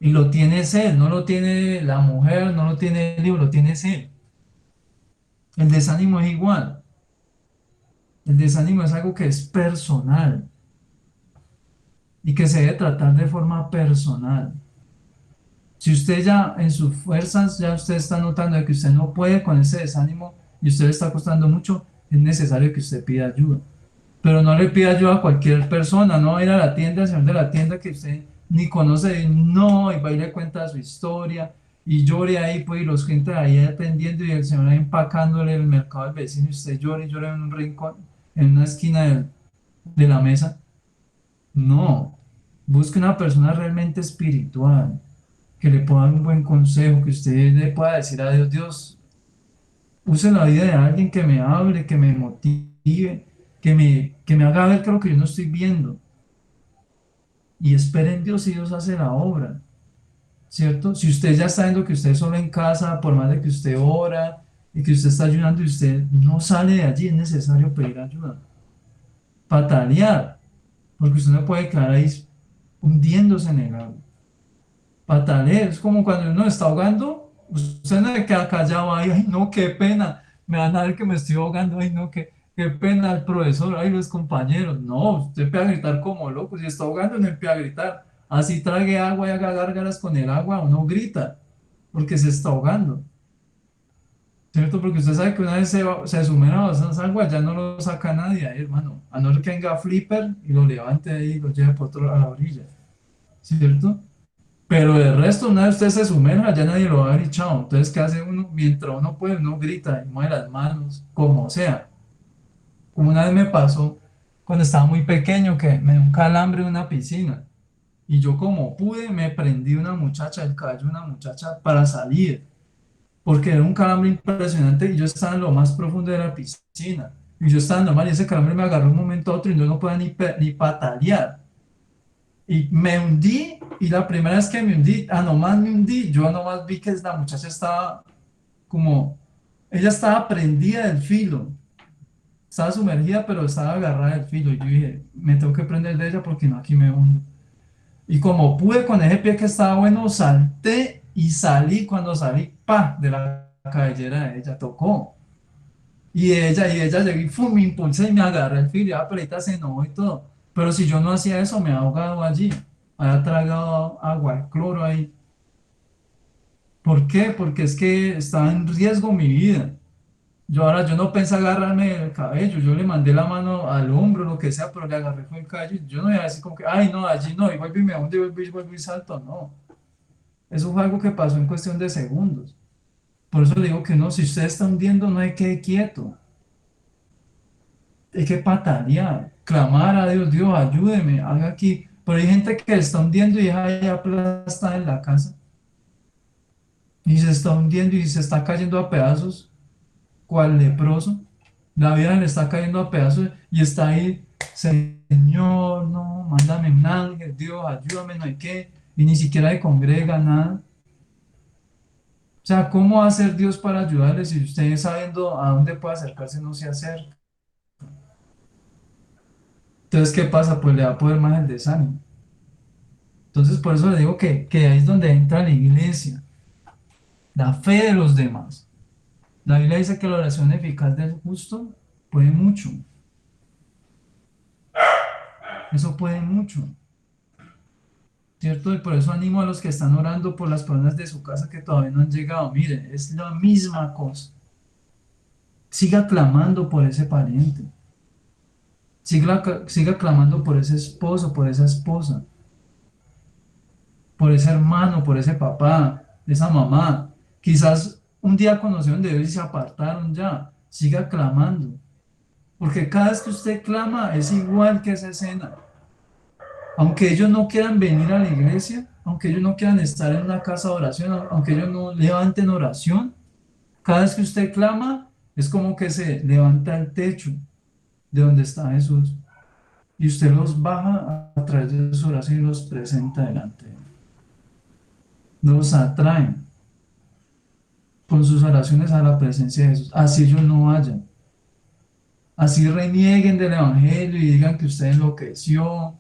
Y lo tienes él, no lo tiene la mujer, no lo tiene el libro, lo tienes él. El desánimo es igual. El desánimo es algo que es personal y que se debe tratar de forma personal. Si usted ya en sus fuerzas, ya usted está notando de que usted no puede con ese desánimo y usted le está costando mucho, es necesario que usted pida ayuda. Pero no le pida ayuda a cualquier persona, no va a ir a la tienda, al señor de la tienda que usted ni conoce, no, y va y le cuenta su historia y llore ahí, pues, y los gente ahí atendiendo y el señor ahí empacándole el mercado al vecino y usted llora y llora en un rincón, en una esquina de la mesa. No, busque una persona realmente espiritual que le pueda dar un buen consejo, que usted le pueda decir a Dios, Dios, use la vida de alguien que me hable, que me motive, que me haga ver que lo que yo no estoy viendo. Y espere en Dios y Dios hace la obra, ¿cierto? Si usted ya está viendo que usted solo en casa, por más de que usted ora y que usted está ayunando y usted no sale de allí, es necesario pedir ayuda. Patalear, porque usted no puede quedar ahí hundiéndose en el agua. Patalear, es como cuando uno está ahogando, usted no se queda callado ahí, ay no, qué pena, me van a ver que me estoy ahogando, ay no, qué pena el profesor, ay los compañeros, no, usted empieza a gritar como loco, si está ahogando no empieza a gritar, así trague agua y haga gárgaras con el agua, uno grita, porque se está ahogando, ¿cierto? Porque usted sabe que una vez se sumerja a esas aguas, ya no lo saca nadie ahí, hermano, a no ser que venga flipper y lo levante ahí y lo lleve por otro a la orilla, ¿cierto? Pero de resto, una vez usted se sumerja, ya nadie lo va a haber echado. Entonces, ¿qué hace uno? Mientras uno puede, uno grita y mueve las manos, como sea. Como una vez me pasó cuando estaba muy pequeño, que me dio un calambre en una piscina. Y yo como pude, me prendí una muchacha, el cabello de una muchacha para salir. Porque era un calambre impresionante y yo estaba en lo más profundo de la piscina. Y yo estaba normal y ese calambre me agarró un momento a otro y yo no podía ni patalear. Y me hundí, y la primera vez que me hundí, nomás me hundí, yo nomás vi que la muchacha estaba como, ella estaba prendida del filo, estaba sumergida, pero estaba agarrada del filo. Y yo dije, me tengo que prender de ella porque no, aquí me hundo. Y como pude con ese pie que estaba bueno, salté y salí. Cuando salí, ¡pa! De la cabellera de ella, tocó. Y ella llegó y ¡fum! Me impulsé y me agarré el filo, y la pelita se enojó y todo. Pero si yo no hacía eso, me había ahogado allí, había tragado agua, de cloro ahí. ¿Por qué? Porque es que estaba en riesgo mi vida. Yo no pensé agarrarme el cabello, yo le mandé la mano al hombro, lo que sea, pero le agarré fue el cabello. Yo no iba a decir como que, ay, no, allí no, y vuelvo y me hundo, y vuelvo y salto, no. Eso fue algo que pasó en cuestión de segundos. Por eso le digo que no, si usted está hundiendo, no hay que quede quieto. Hay que patalear, clamar a Dios, Dios, ayúdeme, haga aquí. Pero hay gente que está hundiendo y deja ahí aplastada en la casa. Y se está hundiendo y se está cayendo a pedazos, cual leproso. La vida le está cayendo a pedazos y está ahí, Señor, no, mándame un ángel, Dios, ayúdame, no hay qué. Y ni siquiera le congrega nada. O sea, ¿cómo va a ser Dios para ayudarle si usted sabiendo a dónde puede acercarse no se acerca? Entonces, ¿qué pasa? Pues le va a poder más el desánimo. Entonces, por eso le digo que ahí es donde entra la iglesia, la fe de los demás. La Biblia dice que la oración eficaz del justo puede mucho. Eso puede mucho, ¿cierto? Y por eso animo a los que están orando por las personas de su casa que todavía no han llegado. Mire, es la misma cosa. Siga clamando por ese pariente. Siga clamando por ese esposo, por esa esposa, por ese hermano, por ese papá, esa mamá. Quizás un día conocieron de Dios y se apartaron ya. Siga clamando. Porque cada vez que usted clama es igual que esa escena. Aunque ellos no quieran venir a la iglesia, aunque ellos no quieran estar en una casa de oración, aunque ellos no levanten oración, cada vez que usted clama es como que se levanta el techo de donde está Jesús y usted los baja a través de su oración y los presenta delante de él. Los atraen con sus oraciones a la presencia de Jesús, así ellos no vayan, así renieguen del evangelio y digan que usted enloqueció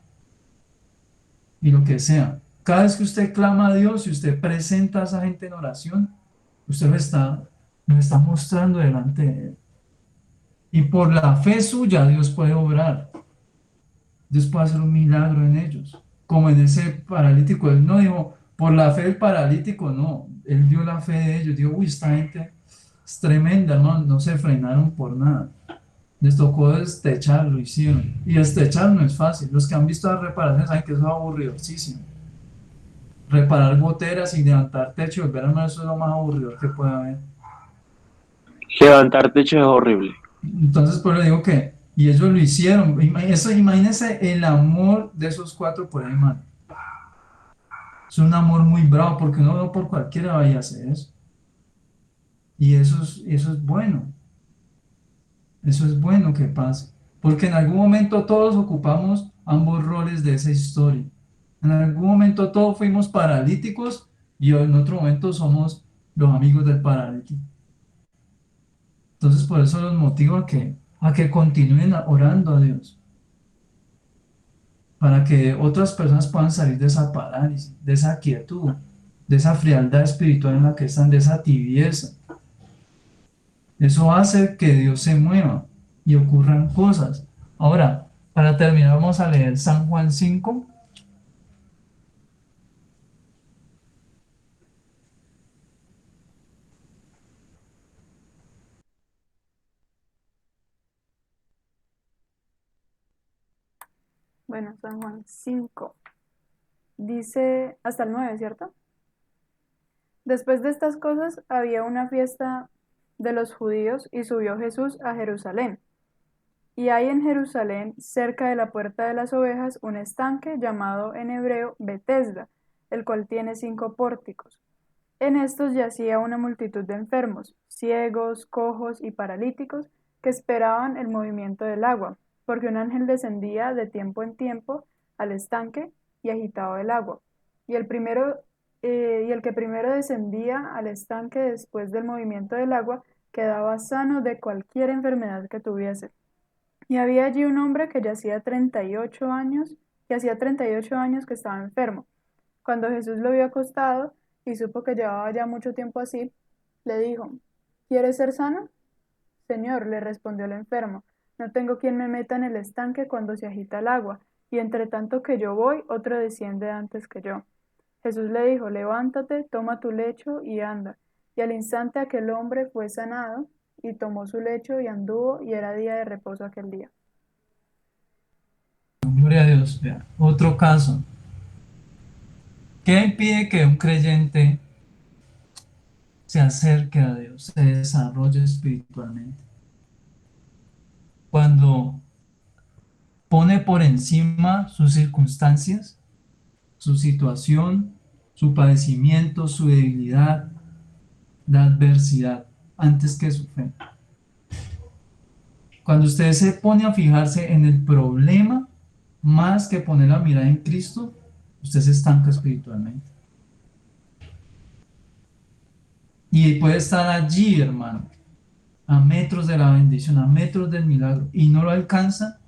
y lo que sea. Cada vez que usted clama a Dios y usted presenta a esa gente en oración, usted lo está mostrando delante de Él. Y por la fe suya Dios puede obrar. Dios puede hacer un milagro en ellos. Como en ese paralítico, Él no dijo, por la fe del paralítico, no. Él dio la fe de ellos. Dijo, uy, esta gente es tremenda, hermano, no se frenaron por nada. Les tocó destechar, lo hicieron. Y destechar no es fácil. Los que han visto las reparaciones saben que eso es aburridosísimo. Reparar goteras y levantar techo y volver a armar, eso es lo más aburrido que puede haber.
Levantar techo es horrible.
Entonces, por eso digo que, y ellos lo hicieron. Eso, imagínense el amor de esos cuatro por ahí, hermano. Es un amor muy bravo, porque uno no por cualquiera vaya a hacer eso. Y eso es bueno. Eso es bueno que pase. Porque en algún momento todos ocupamos ambos roles de esa historia. En algún momento todos fuimos paralíticos y en otro momento somos los amigos del paralítico. Entonces por eso los motivo a que continúen orando a Dios. Para que otras personas puedan salir de esa parálisis, de esa quietud, de esa frialdad espiritual en la que están, de esa tibieza. Eso hace que Dios se mueva y ocurran cosas. Ahora, para terminar, vamos a leer San Juan 5.
Bueno, San Juan 5. Dice hasta el 9, ¿cierto? Después de estas cosas había una fiesta de los judíos y subió Jesús a Jerusalén. Y hay en Jerusalén, cerca de la puerta de las ovejas, un estanque llamado en hebreo Betesda, el cual tiene 5 pórticos. En estos yacía una multitud de enfermos, ciegos, cojos y paralíticos, que esperaban el movimiento del agua, porque un ángel descendía de tiempo en tiempo al estanque y agitaba el agua. Y el que primero descendía al estanque después del movimiento del agua quedaba sano de cualquier enfermedad que tuviese. Y había allí un hombre que hacía 38 años que estaba enfermo. Cuando Jesús lo vio acostado y supo que llevaba ya mucho tiempo así, le dijo, ¿quieres ser sano? Señor, le respondió el enfermo, no tengo quien me meta en el estanque cuando se agita el agua, y entre tanto que yo voy, otro desciende antes que yo. Jesús le dijo, levántate, toma tu lecho y anda. Y al instante aquel hombre fue sanado, y tomó su lecho y anduvo, y era día de reposo aquel día.
Gloria a Dios. Vea, otro caso. ¿Qué impide que un creyente se acerque a Dios, se desarrolle espiritualmente? Cuando pone por encima sus circunstancias, su situación, su padecimiento, su debilidad, la adversidad, antes que su fe. Cuando usted se pone a fijarse en el problema, más que poner la mirada en Cristo, usted se estanca espiritualmente. Y puede estar allí, hermano, a metros de la bendición, a metros del milagro, y no lo alcanza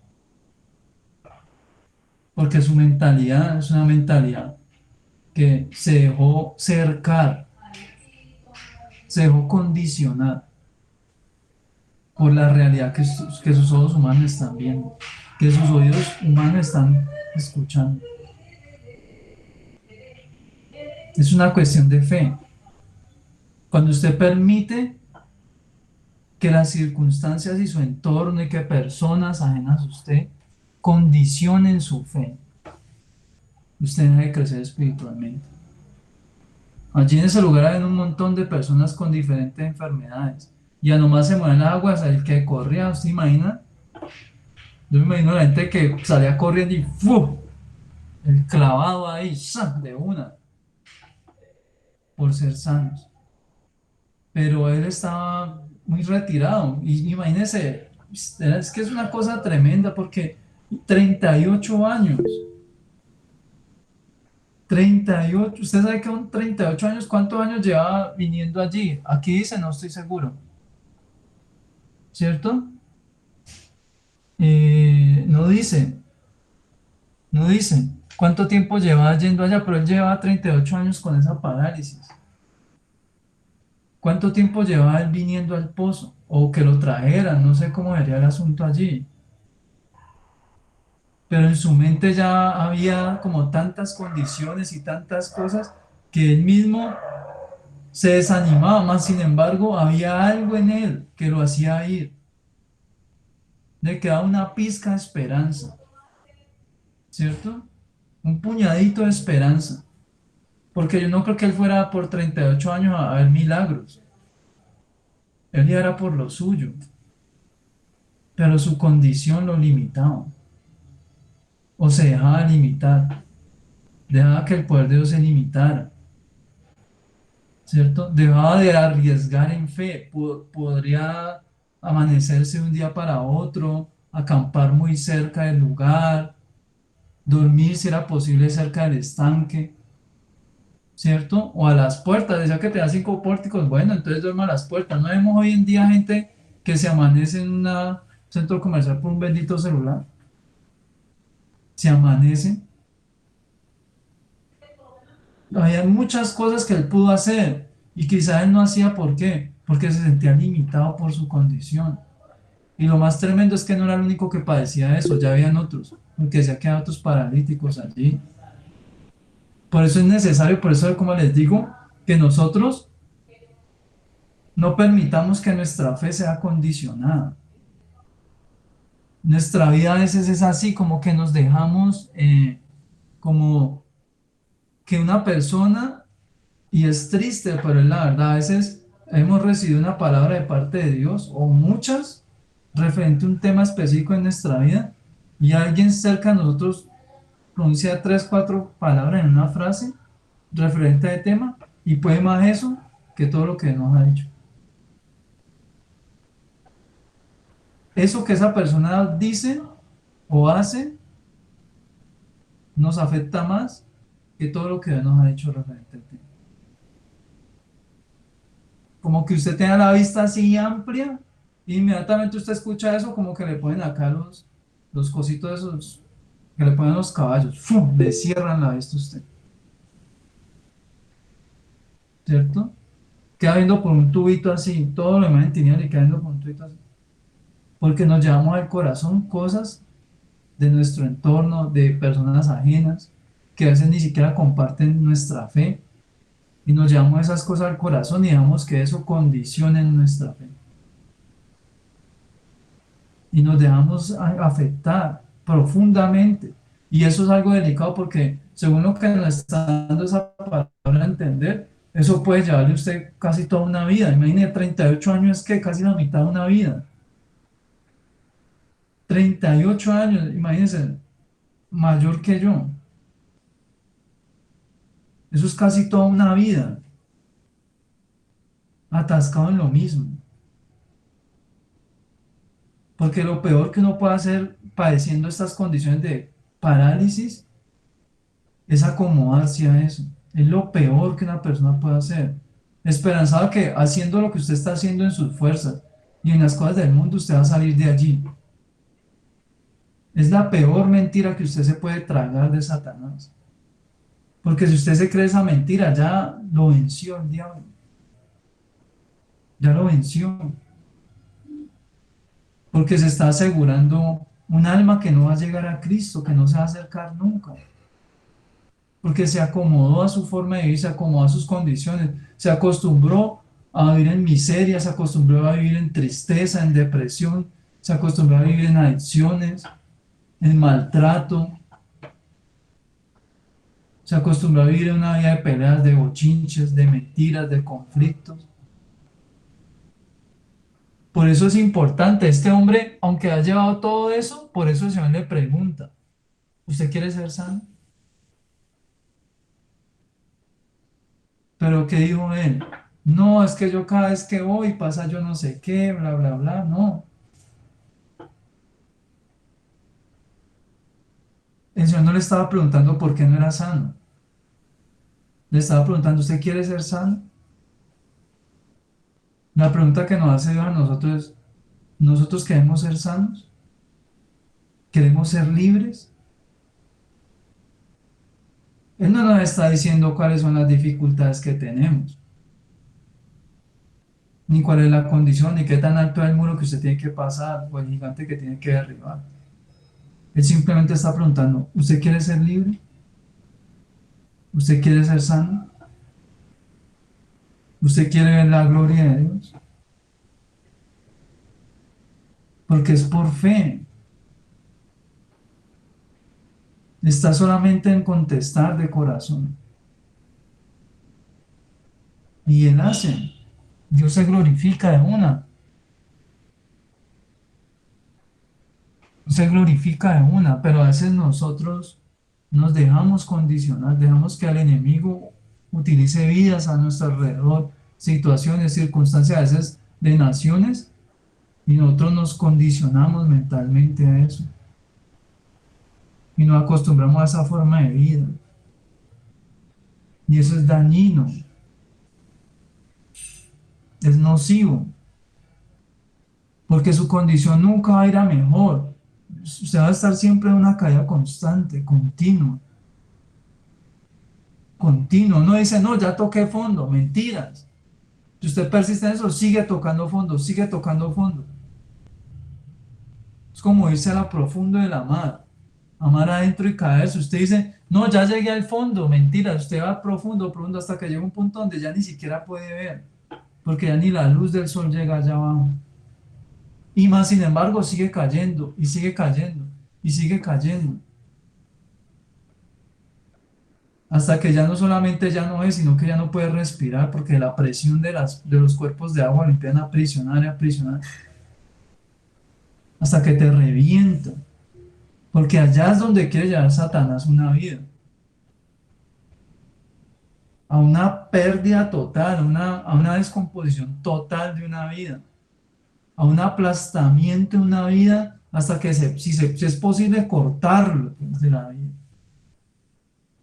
porque su mentalidad es una mentalidad que se dejó cercar, se dejó condicionar por la realidad que sus ojos humanos están viendo, que sus oídos humanos están escuchando. Es una cuestión de fe. Cuando usted permite que las circunstancias y su entorno y que personas ajenas a usted condicionen su fe, usted deja de crecer espiritualmente. Allí en ese lugar hay un montón de personas con diferentes enfermedades. Y a nomás se mueven las aguas, el que corría, ¿usted imagina? Yo me imagino la gente que salía corriendo y ¡fu! El clavado ahí, ¡sa! De una, por ser sanos. Pero él estaba muy retirado. Y imagínense, es que es una cosa tremenda porque 38 años. 38, usted sabe que con 38 años, ¿cuántos años llevaba viniendo allí? Aquí dice, no estoy seguro. ¿Cierto? No dice. No dice. ¿Cuánto tiempo llevaba yendo allá? Pero él llevaba 38 años con esa parálisis. ¿Cuánto tiempo llevaba él viniendo al pozo? O que lo trajeran, no sé cómo sería el asunto allí. Pero en su mente ya había como tantas condiciones y tantas cosas que él mismo se desanimaba, más sin embargo había algo en él que lo hacía ir, le quedaba una pizca de esperanza, ¿cierto? Un puñadito de esperanza, porque yo no creo que él fuera por 38 años a ver milagros, él ya era por lo suyo, pero su condición lo limitaba, o se dejaba limitar, dejaba que el poder de Dios se limitara. ¿Cierto? Dejaba de arriesgar en fe, podría amanecerse de un día para otro, acampar muy cerca del lugar, dormir si era posible cerca del estanque, ¿cierto? O a las puertas, decía que tenía 5 pórticos, bueno, entonces duerma a las puertas. No vemos hoy en día gente que se amanece en un centro comercial por un bendito celular, se amanece. Había muchas cosas que él pudo hacer y quizá él no hacía. ¿Por qué? Porque se sentía limitado por su condición. Y lo más tremendo es que no era el único que padecía eso, ya habían otros, porque decía que había otros paralíticos allí. Por eso es necesario, por eso como les digo, que nosotros no permitamos que nuestra fe sea condicionada. Nuestra vida a veces es así, como que nos dejamos, como que una persona, y es triste, pero es la verdad, a veces hemos recibido una palabra de parte de Dios, o muchas, referente a un tema específico en nuestra vida, y alguien cerca de nosotros pronuncia 3, 4 palabras en una frase referente al tema, y puede más eso que todo lo que nos ha dicho. Eso que esa persona dice o hace nos afecta más que todo lo que Dios nos ha dicho referente al tema. Como que usted tenga la vista así amplia, e inmediatamente usted escucha eso, como que le ponen acá los cositos esos, que le ponen los caballos, ¡fum! Le cierran la vista a usted, ¿cierto? Queda viendo por un tubito así, todo lo demás en tinieblas y queda viendo por un tubito así. Porque nos llevamos al corazón cosas de nuestro entorno, de personas ajenas, que a veces ni siquiera comparten nuestra fe, y nos llevamos esas cosas al corazón y dejamos que eso condicione nuestra fe. Y nos dejamos afectar profundamente. Y eso es algo delicado porque, según lo que nos está dando esa palabra a entender, eso puede llevarle a usted casi toda una vida. Imagine, 38 años es que casi la mitad de una vida. 38 años, imagínense, mayor que yo. Eso es casi toda una vida, atascado en lo mismo. Porque lo peor que uno puede hacer padeciendo estas condiciones de parálisis es acomodarse a eso. Es lo peor que una persona puede hacer. Esperanzado que haciendo lo que usted está haciendo en sus fuerzas y en las cosas del mundo, usted va a salir de allí. Es la peor mentira que usted se puede tragar de Satanás. Porque si usted se cree esa mentira, ya lo venció el diablo. Ya lo venció. Porque se está asegurando un alma que no va a llegar a Cristo, que no se va a acercar nunca. Porque se acomodó a su forma de vivir, se acomodó a sus condiciones, se acostumbró a vivir en miseria, se acostumbró a vivir en tristeza, en depresión, se acostumbró a vivir en adicciones, en maltrato, se acostumbró a vivir en una vida de peleas, de bochinches, de mentiras, de conflictos. Por eso es importante, este hombre, aunque ha llevado todo eso, por eso el Señor le pregunta, ¿usted quiere ser sano? Pero ¿qué dijo él? No, es que yo cada vez que voy pasa yo no sé qué, bla, bla, bla, no. El Señor no le estaba preguntando por qué no era sano. Le estaba preguntando, ¿usted quiere ser sano? La pregunta que nos hace Dios a nosotros es, ¿nosotros queremos ser sanos? ¿Queremos ser libres? Él no nos está diciendo cuáles son las dificultades que tenemos, ni cuál es la condición, ni qué tan alto es el muro que usted tiene que pasar o el gigante que tiene que derribar. Él simplemente está preguntando, ¿usted quiere ser libre? ¿Usted quiere ser sano? ¿Usted quiere ver la gloria de Dios? Porque es por fe. Está solamente en contestar de corazón. Y Él hace. Dios se glorifica de una. Se glorifica de una, pero a veces nosotros nos dejamos condicionar, dejamos que el enemigo utilice vidas a nuestro alrededor, situaciones, circunstancias, a veces de naciones, y nosotros nos condicionamos mentalmente a eso. Y nos acostumbramos a esa forma de vida. Y eso es dañino, es nocivo, porque su condición nunca va a ir a mejor. Usted va a estar siempre en una caída constante, continua. Continuo. No dice, no, ya toqué fondo, mentiras. Si usted persiste en eso, sigue tocando fondo, sigue tocando fondo. Es como irse a lo profundo de la mar, amar adentro y caerse. Usted dice, no, ya llegué al fondo, mentiras. Usted va profundo, profundo, hasta que llega un punto donde ya ni siquiera puede ver, porque ya ni la luz del sol llega allá abajo. Y más, sin embargo, sigue cayendo, y sigue cayendo, y sigue cayendo. Hasta que ya no solamente ya no es, sino que ya no puede respirar porque la presión de los cuerpos de agua lo empiezan a aprisionar y aprisionar. Hasta que te revienta. Porque allá es donde quiere llevar Satanás una vida. A una pérdida total, a una descomposición total de una vida. A un aplastamiento de una vida hasta que si es posible cortarlo de la vida.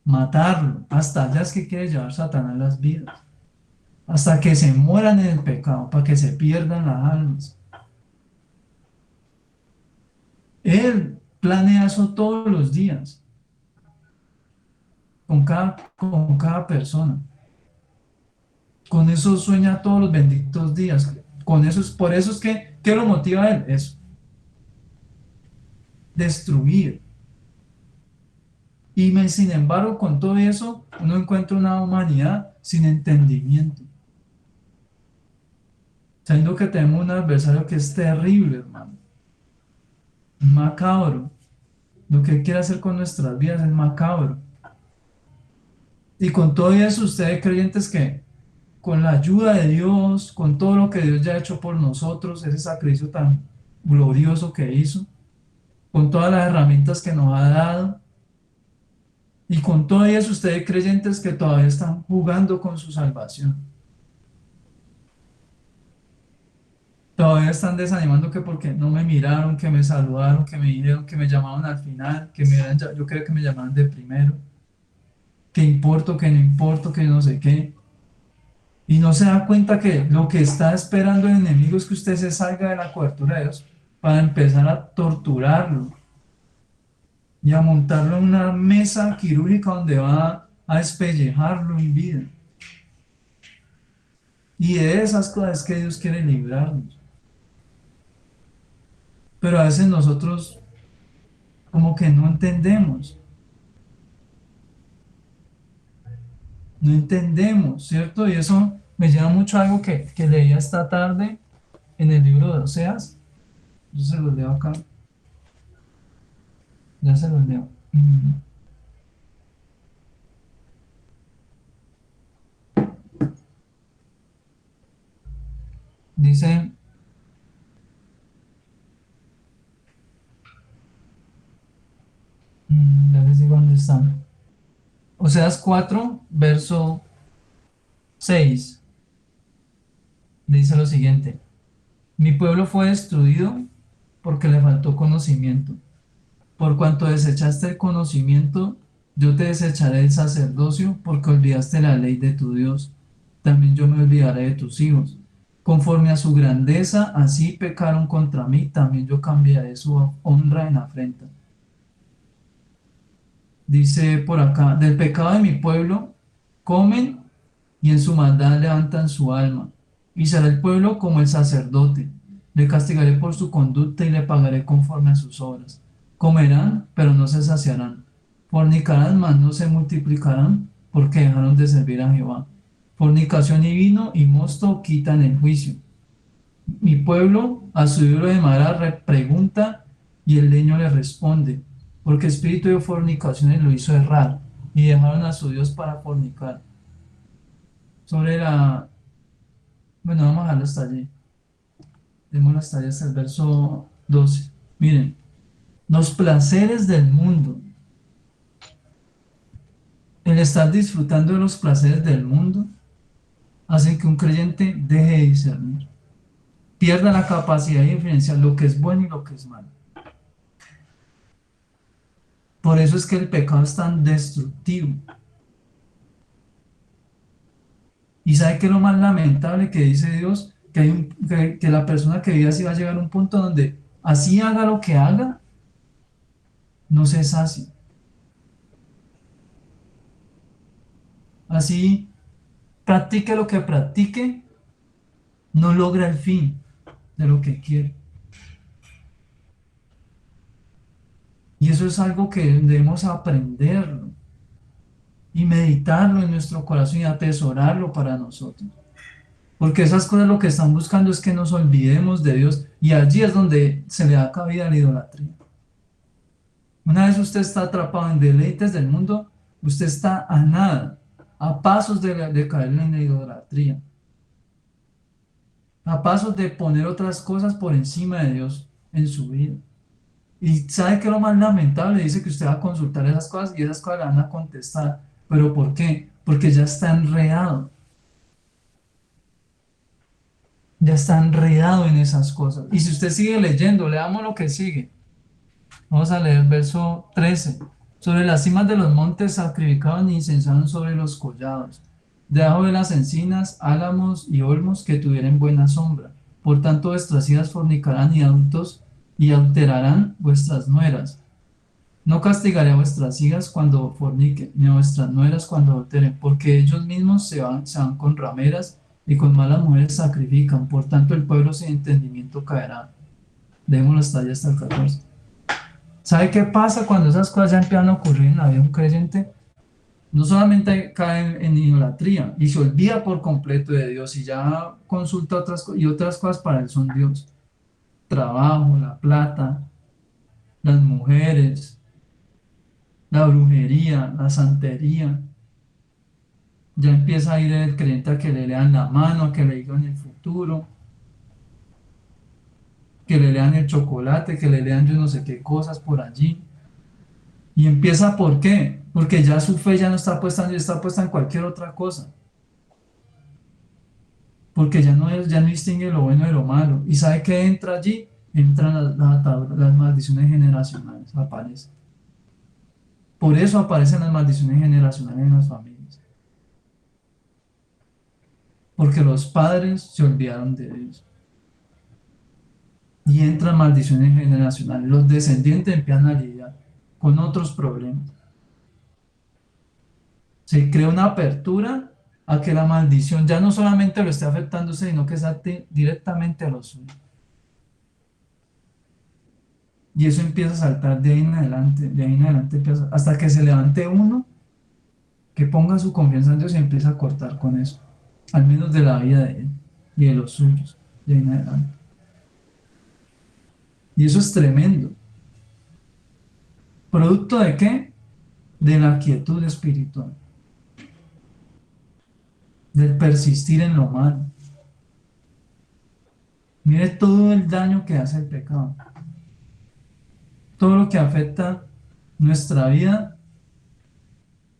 Matarlo. Hasta allá es que quiere llevar Satanás las vidas. Hasta que se mueran en el pecado, para que se pierdan las almas. Él planea eso todos los días, con cada persona. Con eso sueña todos los benditos días. Con eso por eso es que, ¿qué lo motiva a él? Eso. Destruir. Y sin embargo, con todo eso, uno encuentra una humanidad sin entendimiento. Sabiendo que tenemos un adversario que es terrible, hermano. Macabro. Lo que él quiere hacer con nuestras vidas es macabro. Y con todo eso, ustedes creyentes que con la ayuda de Dios, con todo lo que Dios ya ha hecho por nosotros, ese sacrificio tan glorioso que hizo, con todas las herramientas que nos ha dado, y con todo eso, ustedes creyentes que todavía están jugando con su salvación. Todavía están desanimando que porque no me miraron, que me saludaron, que me dijeron, que me llamaban al final, yo creo que me llamaban de primero, que importo, que no importo, que no sé qué. Y no se da cuenta que lo que está esperando el enemigo es que usted se salga de la cobertura de Dios para empezar a torturarlo y a montarlo en una mesa quirúrgica donde va a despellejarlo en vida. Y de esas cosas que Dios quiere librarnos. Pero a veces nosotros como que no entendemos. No entendemos, ¿cierto? Y eso me lleva mucho a algo que leía esta tarde en el libro de Oseas. Yo se los leo acá. Ya se los leo. Dice, ya les digo dónde están. Oseas 4, verso 6. Dice lo siguiente. Mi pueblo fue destruido porque le faltó conocimiento. Por cuanto desechaste el conocimiento, yo te desecharé el sacerdocio porque olvidaste la ley de tu Dios. También yo me olvidaré de tus hijos. Conforme a su grandeza, así pecaron contra mí, también yo cambiaré su honra en afrenta. Dice por acá, del pecado de mi pueblo comen y en su maldad levantan su alma. Y será el pueblo como el sacerdote. Le castigaré por su conducta y le pagaré conforme a sus obras. Comerán, pero no se saciarán. Fornicarán, mas no se multiplicarán, porque dejaron de servir a Jehová. Fornicación y vino y mosto quitan el juicio. Mi pueblo a su libro de madera pregunta y el leño le responde, porque espíritu de fornicaciones lo hizo errar y dejaron a su Dios para fornicar. Sobre la... Bueno, vamos a dejarlo hasta allí. Demos hasta allí hasta el verso 12. Miren, los placeres del mundo, el estar disfrutando de los placeres del mundo, hacen que un creyente deje de discernir, pierda la capacidad de diferenciar lo que es bueno y lo que es malo. Por eso es que el pecado es tan destructivo. Y sabe que lo más lamentable que dice Dios, que la persona que vive así va a llegar a un punto donde así haga lo que haga, no se sacia. Así practique lo que practique, no logra el fin de lo que quiere. Y eso es algo que debemos aprenderlo y meditarlo en nuestro corazón y atesorarlo para nosotros. Porque esas cosas lo que están buscando es que nos olvidemos de Dios y allí es donde se le da cabida a la idolatría. Una vez usted está atrapado en deleites del mundo, usted está a nada, a pasos de caer en la idolatría, a pasos de poner otras cosas por encima de Dios en su vida. Y sabe que lo más lamentable, dice que usted va a consultar esas cosas y esas cosas le van a contestar. ¿Pero por qué? Porque ya está enredado. Ya está enredado en esas cosas. Y si usted sigue leyendo, leamos lo que sigue. Vamos a leer el verso 13. Sobre las cimas de los montes sacrificaban y incensaban sobre los collados, debajo de las encinas, álamos y olmos que tuvieran buena sombra. Por tanto, vuestras hijas fornicarán y adultos y alterarán vuestras nueras. No castigaré a vuestras hijas cuando forniquen, ni a vuestras nueras cuando adulteren, porque ellos mismos se van con rameras y con malas mujeres sacrifican. Por tanto, el pueblo sin entendimiento caerá. Dejémoslo hasta allá, hasta el 14. ¿Sabe qué pasa cuando esas cosas ya empiezan a ocurrir en la vida de un creyente? No solamente cae en idolatría y se olvida por completo de Dios y ya consulta otras cosas para él son Dios. Trabajo, la plata, las mujeres, la brujería, la santería. Ya empieza a ir el creyente a que le lean la mano, a que le digan el futuro, que le lean el chocolate, que le lean yo no sé qué cosas por allí. Y empieza ¿por qué? Porque ya su fe ya no está puesta, ya está puesta en cualquier otra cosa. Porque ya no distingue lo bueno de lo malo. ¿Y sabe qué entra allí? Entran las maldiciones generacionales, aparecen. Por eso aparecen las maldiciones generacionales en las familias. Porque los padres se olvidaron de Dios. Y entran maldiciones generacionales. Los descendientes empiezan a lidiar con otros problemas. Se crea una apertura a que la maldición ya no solamente lo esté afectando, sino que salte directamente a los suyos. Y eso empieza a saltar de ahí en adelante empieza, hasta que se levante uno que ponga su confianza en Dios y empieza a cortar con eso, al menos de la vida de él y de los suyos, de ahí en adelante. Y eso es tremendo. ¿Producto de qué? De la quietud espiritual, del persistir en lo malo. Mire todo el daño que hace el pecado, todo lo que afecta nuestra vida,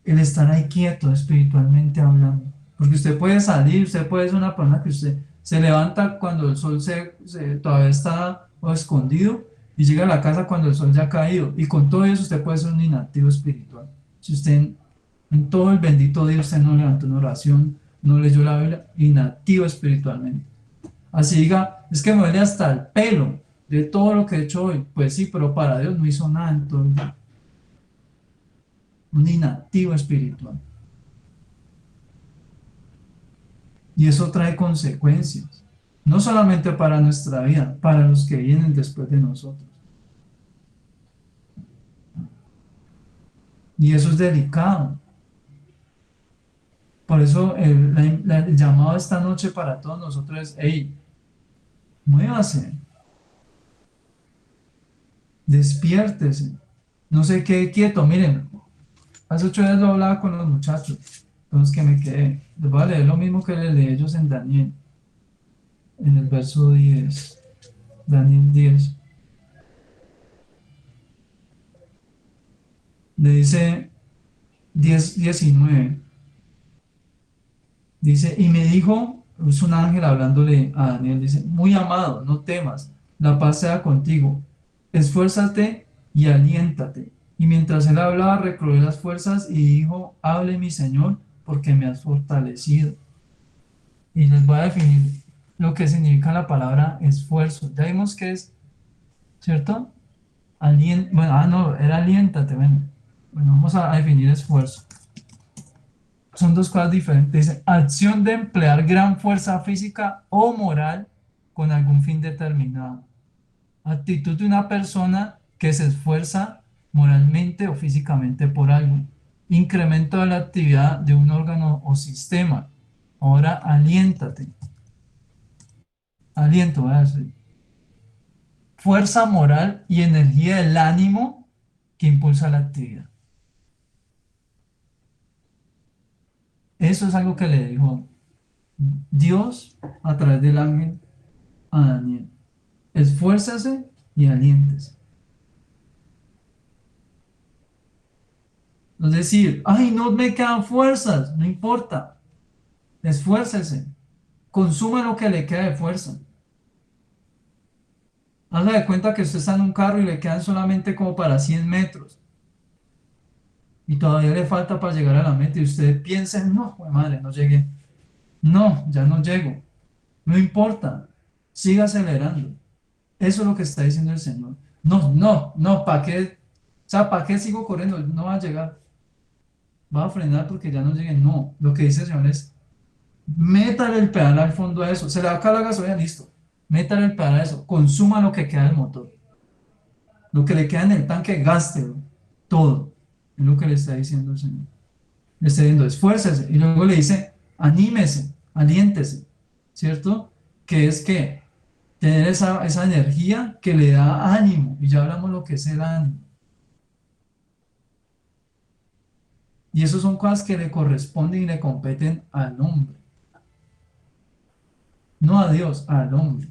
el estar ahí quieto espiritualmente hablando. Porque usted puede salir, usted puede ser una persona que usted se levanta cuando el sol todavía está escondido y llega a la casa cuando el sol ya ha caído. Y con todo eso usted puede ser un inactivo espiritual. Si usted en todo el bendito día usted no levantó una oración, no leyó la Biblia, inactivo espiritualmente. Así diga, es que me duele hasta el pelo de todo lo que he hecho hoy. Pues sí, pero para Dios no hizo nada en todo el día. un inactivo espiritual. Y eso trae consecuencias, no solamente para nuestra vida, para los que vienen después de nosotros. Y eso es delicado. Por eso el llamado esta noche para todos nosotros es, hey, muévase, despiértese, no se quede quieto. Miren, hace 8 días lo hablaba con los muchachos, con los que me quedé. Les voy a leer lo mismo que les leí a ellos en Daniel, en el verso 10, Daniel 10. Le dice 10:19. Dice, y me dijo, es un ángel hablándole a Daniel, dice, muy amado, no temas, la paz sea contigo, esfuérzate y aliéntate. Y mientras él hablaba, recobró las fuerzas y dijo, hable mi Señor, porque me has fortalecido. Y les voy a definir lo que significa la palabra esfuerzo. Ya vimos que es, ¿cierto? Bueno, no, era aliéntate, bueno, vamos a definir esfuerzo. Son dos cosas diferentes. Dice, acción de emplear gran fuerza física o moral con algún fin determinado. Actitud de una persona que se esfuerza moralmente o físicamente por algo. Incremento de la actividad de un órgano o sistema. Ahora, aliéntate. Aliento, voy a decir. Fuerza moral y energía del ánimo que impulsa la actividad. Eso es algo que le dijo Dios a través del ángel a Daniel. Esfuérzase y aliéntese. Es decir, ay, no me quedan fuerzas, no importa. Esfuércese. Consuma lo que le queda de fuerza. Haga de cuenta que usted está en un carro y le quedan solamente como para 100 metros. Y todavía le falta para llegar a la meta. Y usted piensa, no, madre, no llegué. No, ya no llego. No importa. Siga acelerando. Eso es lo que está diciendo el Señor. No, ¿para qué? O sea, ¿para qué sigo corriendo? No va a llegar. Va a frenar porque ya no llegue. No, lo que dice el Señor es, métale el pedal al fondo a eso. Se le va a acabar la gasolina, listo. Métale el pedal a eso. Consuma lo que queda del motor. Lo que le queda en el tanque, gástelo. Todo. Es lo que le está diciendo el Señor. Le está diciendo, esfuércese. Y luego le dice, anímese, aliéntese. ¿Cierto? Que es que tener esa energía que le da ánimo. Y ya hablamos lo que es el ánimo. Y eso son cosas que le corresponden y le competen al hombre. No a Dios, al hombre.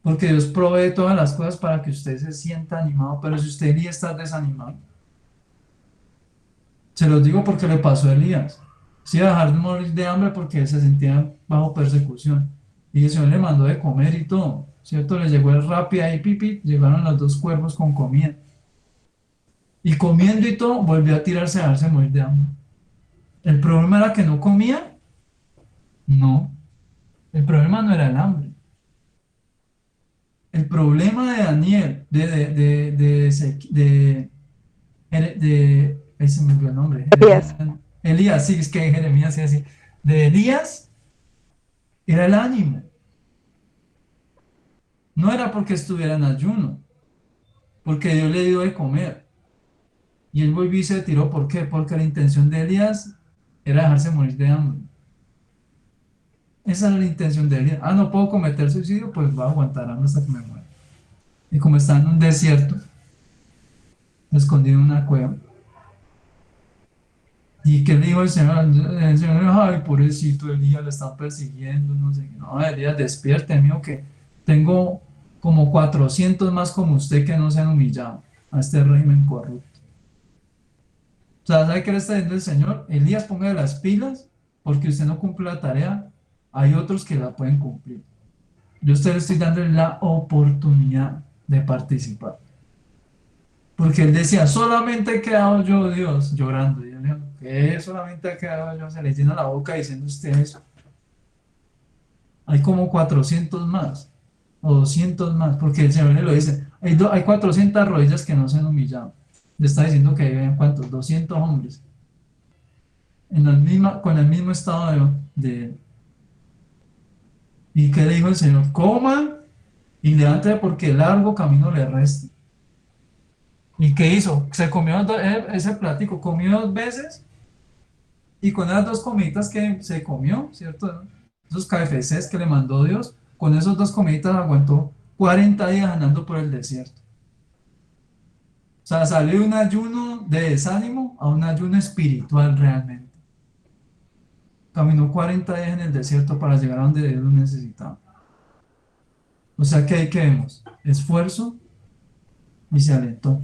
Porque Dios provee todas las cosas para que usted se sienta animado, pero si usted ya está desanimado, se los digo porque le pasó a Elías. Se iba a dejar de morir de hambre porque se sentía bajo persecución. Y el Señor le mandó de comer y todo, ¿cierto? Le llegó el Rappi ahí, pipi, llegaron los 2 cuervos con comida. Y comiendo y todo, volvió a tirarse a dejarse morir de hambre. ¿El problema era que no comía? No. El problema no era el hambre. El problema de Daniel, ahí se me olvidó el nombre.
Elías.
Elías, sí, es que Jeremías sí así. De Elías era el ánimo. No era porque estuviera en ayuno, porque Dios le dio de comer. Y él volvió y se tiró. ¿Por qué? Porque la intención de Elías era dejarse morir de hambre. Esa era la intención de Elías. Ah, no puedo cometer suicidio, pues voy a aguantar hambre hasta que me muera. Y como está en un desierto, escondido en una cueva. ¿Y qué le dijo el Señor? El Señor dijo, ay, pobrecito Elías, lo están persiguiendo, no sé qué. No, Elías, despierte, mío, que tengo como 400 más como usted que no se han humillado a este régimen corrupto. O sea, ¿sabe qué le está diciendo el Señor? Elías, ponga de las pilas, porque usted no cumple la tarea, hay otros que la pueden cumplir. Yo a usted le estoy dando la oportunidad de participar. Porque él decía, solamente he quedado yo, Dios, llorando. Y yo le digo, ¿qué? Solamente he quedado yo. Se le llena la boca diciendo usted eso. Hay como 400 más, o 200 más, porque el Señor le lo dice. Hay 400 rodillas que no se han humillado. Le está diciendo que viven cuántos, 200 hombres, con el mismo estado de él. ¿Y qué le dijo el Señor? Coman y levántate porque largo camino le resta. ¿Y qué hizo? Se comió ese platico, comió 2 veces y con esas 2 comiditas que se comió, ¿cierto? Esos KFCs que le mandó Dios, con esos 2 comiditas aguantó 40 días andando por el desierto. O sea, salió de un ayuno de desánimo a un ayuno espiritual realmente. Caminó 40 días en el desierto para llegar a donde Dios lo necesitaba. O sea que ahí que vemos, esfuerzo y se alentó.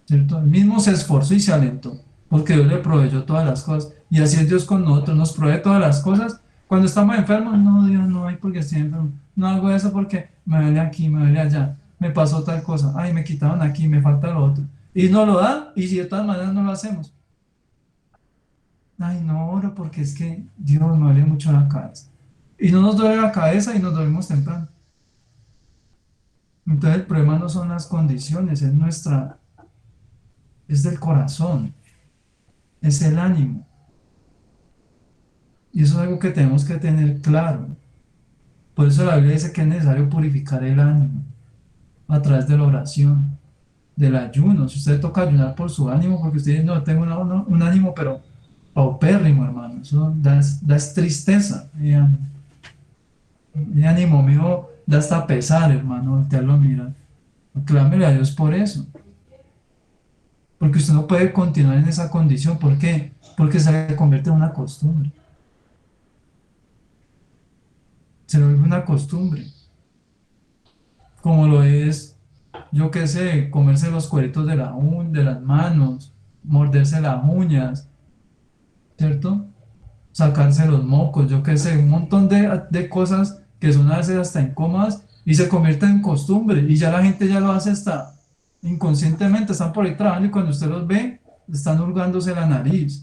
¿Cierto? El mismo se esforzó y se alentó, porque Dios le proveyó todas las cosas. Y así es Dios con nosotros, nos provee todas las cosas. Cuando estamos enfermos, no, Dios, no hay porque estoy enfermo. No hago eso porque me duele aquí, me duele allá, me pasó tal cosa, ay, me quitaron aquí, me falta lo otro. Y nos lo da, y si de todas maneras no lo hacemos. Ay, no oro porque es que Dios me duele mucho la cabeza. Y no nos duele la cabeza y nos dormimos temprano. Entonces el problema no son las condiciones, es del corazón, es el ánimo. Y eso es algo que tenemos que tener claro. Por eso la Biblia dice que es necesario purificar el ánimo a través de la oración, del ayuno. Si usted toca ayunar por su ánimo, porque usted dice, no, tengo un ánimo, pero paupérrimo, hermano. Eso da tristeza. El ánimo mío da hasta pesar, hermano, voltearlo a mirar. Clámele a Dios por eso. Porque usted no puede continuar en esa condición. ¿Por qué? Porque se convierte en una costumbre. Se vuelve una costumbre. Como lo es, yo qué sé, comerse los cueritos de las manos, morderse las uñas, ¿cierto? Sacarse los mocos, yo qué sé, un montón de cosas que son a veces hasta incómodas y se convierten en costumbre y ya la gente ya lo hace hasta inconscientemente, están por ahí trabajando y cuando usted los ve, están hurgándose la nariz.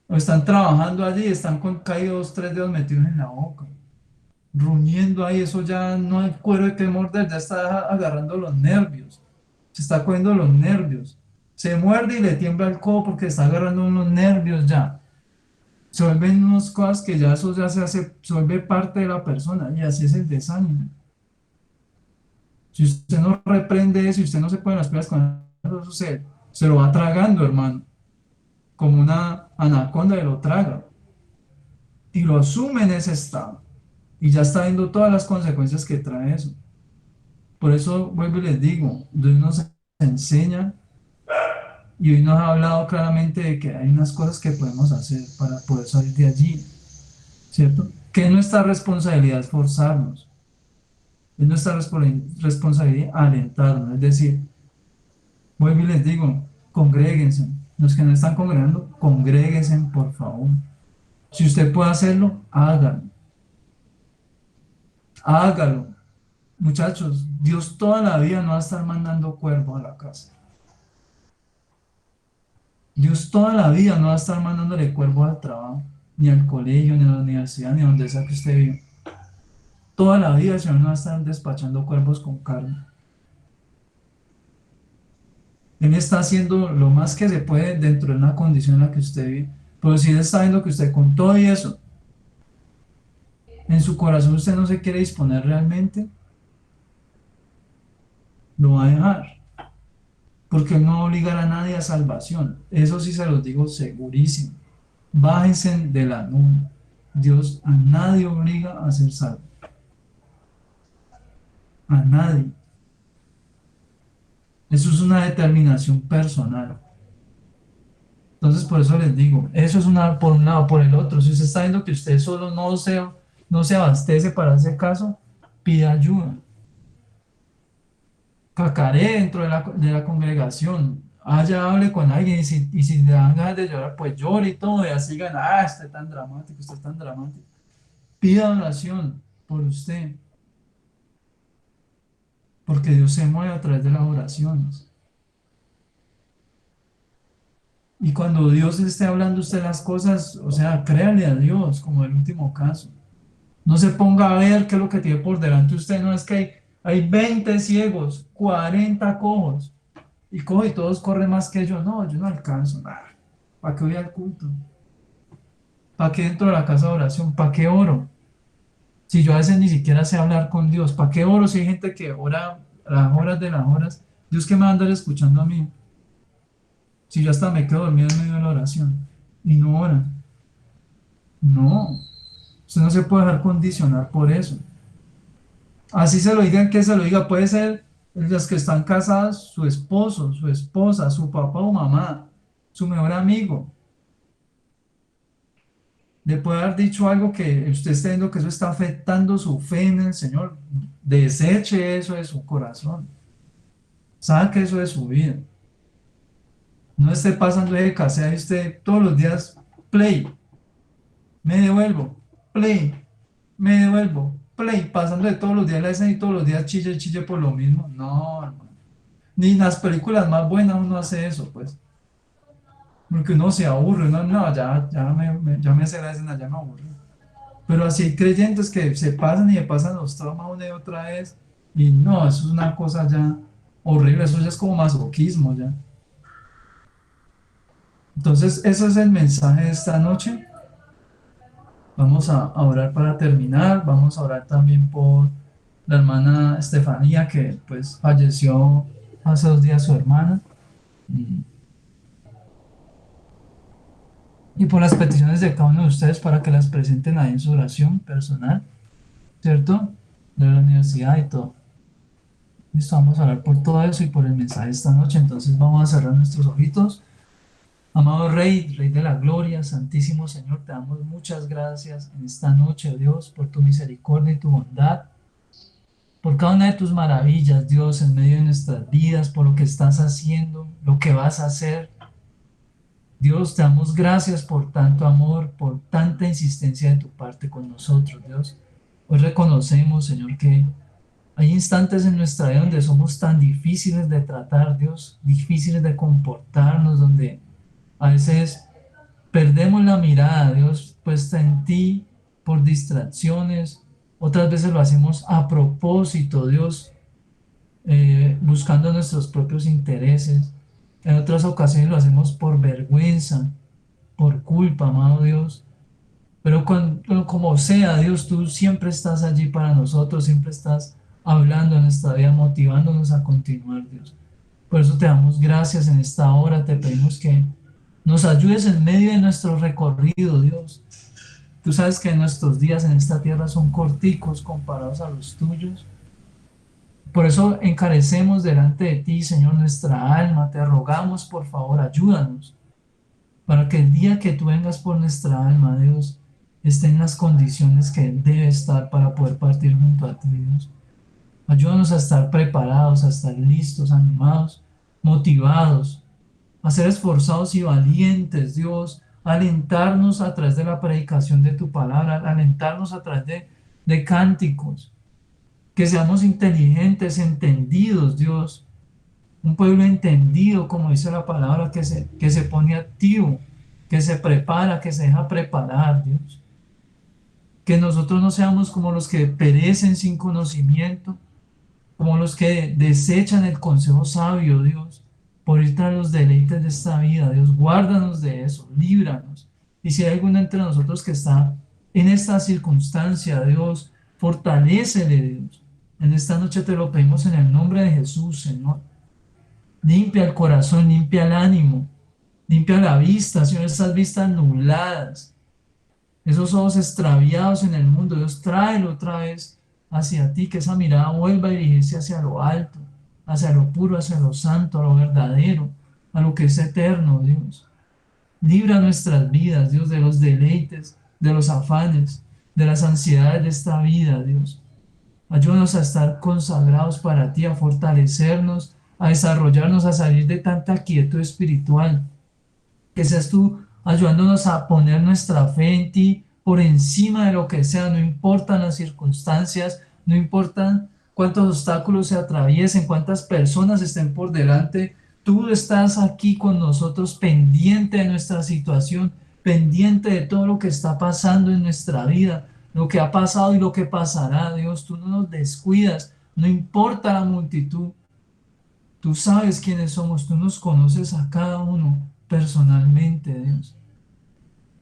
O están trabajando allí y están con caídos 3 dedos metidos en la boca, ruñendo ahí, eso ya no hay cuero de que morder, ya está agarrando los nervios, se está cogiendo los nervios, se muerde y le tiembla el codo porque está agarrando unos nervios ya. Se vuelven unas cosas que ya eso ya se vuelve parte de la persona y así es el desánimo. Si usted no reprende eso, si usted no se pone las pilas con eso, se lo va tragando, hermano, como una anaconda y lo traga y lo asume en ese estado y ya está viendo todas las consecuencias que trae eso. Por eso vuelvo y les digo, Dios nos enseña y hoy nos ha hablado claramente de que hay unas cosas que podemos hacer para poder salir de allí, ¿cierto? Que es nuestra responsabilidad esforzarnos, es nuestra responsabilidad alentarnos, es decir, vuelvo y les digo, congréguense, los que no están congregando, congréguense por favor. Si usted puede hacerlo, hágalo. Hágalo. Muchachos, Dios toda la vida no va a estar mandando cuervos a la casa. Dios toda la vida no va a estar mandándole cuervos al trabajo, ni al colegio, ni a la universidad, ni a donde sea que usted viva. Toda la vida el Señor no va a estar despachando cuervos con carne. Él está haciendo lo más que se puede dentro de una condición en la que usted vive. Pero si Él está viendo que usted con todo y eso, en su corazón usted no se quiere disponer realmente, lo va a dejar. Porque Él no va a obligar a nadie a salvación. Eso sí se los digo segurísimo. Bájense de la nube. Dios a nadie obliga a ser salvo. A nadie. Eso es una determinación personal. Entonces, por eso les digo, eso es por un lado, por el otro. Si usted está viendo que usted solo no se abastece para ese caso, pida ayuda. Cacaré dentro de la congregación. Allá hable con alguien y si le dan ganas de llorar, pues llore y todo, y así gana, usted es tan dramático, usted es tan dramático. Pida oración por usted. Porque Dios se mueve a través de las oraciones. Y cuando Dios esté hablando usted las cosas, o sea, créale a Dios, como el último caso. No se ponga a ver qué es lo que tiene por delante usted, no es que Hay 20 ciegos, 40 cojos, y cojo y todos corren más que yo. No, yo no alcanzo. ¿Para qué voy al culto? ¿Para qué dentro de la casa de oración? ¿Para qué oro? Si yo a veces ni siquiera sé hablar con Dios, ¿para qué oro si hay gente que ora a las horas de las horas? Dios que me va a andar escuchando a mí. Si yo hasta me quedo dormido en medio de la oración y no ora. No, usted no se puede dejar condicionar por eso. Así se lo digan, que se lo diga, puede ser los que están casados, su esposo, su esposa, su papá o mamá, su mejor amigo. Le puede haber dicho algo que usted esté viendo que eso está afectando su fe en el Señor. Deseche eso de su corazón. Saque eso de su vida. No esté pasando de casea y usted todos los días, play, me devuelvo, play, me devuelvo, play, pasando de todos los días la escena y todos los días chille, chille por lo mismo. No, hermano. Ni en las películas más buenas uno hace eso, pues. Porque uno se aburre, no, ya me hace la escena, ya me aburre. Pero así hay creyentes que se pasan y le pasan los traumas una y otra vez. Y no, eso es una cosa ya horrible, eso ya es como masoquismo ya. Entonces, ese es el mensaje de esta noche. Vamos a orar para terminar. Vamos a orar también por la hermana Estefanía, que pues falleció hace 2 días su hermana. Y por las peticiones de cada uno de ustedes para que las presenten ahí en su oración personal, ¿cierto? De la universidad y todo. Listo, vamos a hablar por todo eso y por el mensaje de esta noche. Entonces vamos a cerrar nuestros ojitos. Amado Rey, Rey de la Gloria, Santísimo Señor, te damos muchas gracias en esta noche, oh Dios, por tu misericordia y tu bondad, por cada una de tus maravillas, Dios, en medio de nuestras vidas, por lo que estás haciendo, lo que vas a hacer. Dios, te damos gracias por tanto amor, por tanta insistencia de tu parte con nosotros, Dios. Hoy reconocemos, Señor, que hay instantes en nuestra vida donde somos tan difíciles de tratar, Dios, difíciles de comportarnos, donde a veces perdemos la mirada, Dios, puesta en ti por distracciones. Otras veces lo hacemos a propósito, Dios, buscando nuestros propios intereses. En otras ocasiones lo hacemos por vergüenza, por culpa, amado Dios. Pero como sea, Dios, tú siempre estás allí para nosotros, siempre estás hablando en nuestra vida, motivándonos a continuar, Dios. Por eso te damos gracias en esta hora, te pedimos que nos ayudes en medio de nuestro recorrido, Dios. Tú sabes que nuestros días en esta tierra son corticos comparados a los tuyos. Por eso encarecemos delante de ti, Señor, nuestra alma. Te rogamos, por favor, ayúdanos para que el día que tú vengas por nuestra alma, Dios, esté en las condiciones que debe estar para poder partir junto a ti, Dios. Ayúdanos a estar preparados, a estar listos, animados, motivados, a ser esforzados y valientes, Dios, a alentarnos a través de la predicación de tu palabra, a alentarnos a través de cánticos, que seamos inteligentes, entendidos, Dios, un pueblo entendido, como dice la palabra, que se pone activo, que se prepara, que se deja preparar, Dios. Que nosotros no seamos como los que perecen sin conocimiento, como los que desechan el consejo sabio, Dios, por ir tras los deleites de esta vida. Dios, guárdanos de eso, líbranos. Y si hay alguno entre nosotros que está en esta circunstancia, Dios, fortalécele, Dios. En esta noche te lo pedimos en el nombre de Jesús, Señor. Limpia el corazón, limpia el ánimo, limpia la vista, Señor, esas vistas nubladas, esos ojos extraviados en el mundo. Dios, tráelo otra vez hacia ti, que esa mirada vuelva a dirigirse hacia lo alto, hacia lo puro, hacia lo santo, a lo verdadero, a lo que es eterno, Dios. Libra nuestras vidas, Dios, de los deleites, de los afanes, de las ansiedades de esta vida, Dios. Ayúdanos a estar consagrados para ti, a fortalecernos, a desarrollarnos, a salir de tanta quietud espiritual. Que seas tú ayudándonos a poner nuestra fe en ti por encima de lo que sea, no importan las circunstancias, no importan cuántos obstáculos se atraviesen, cuántas personas estén por delante. Tú estás aquí con nosotros, pendiente de nuestra situación, pendiente de todo lo que está pasando en nuestra vida, lo que ha pasado y lo que pasará. Dios, tú no nos descuidas, no importa la multitud, tú sabes quiénes somos, tú nos conoces a cada uno personalmente, Dios.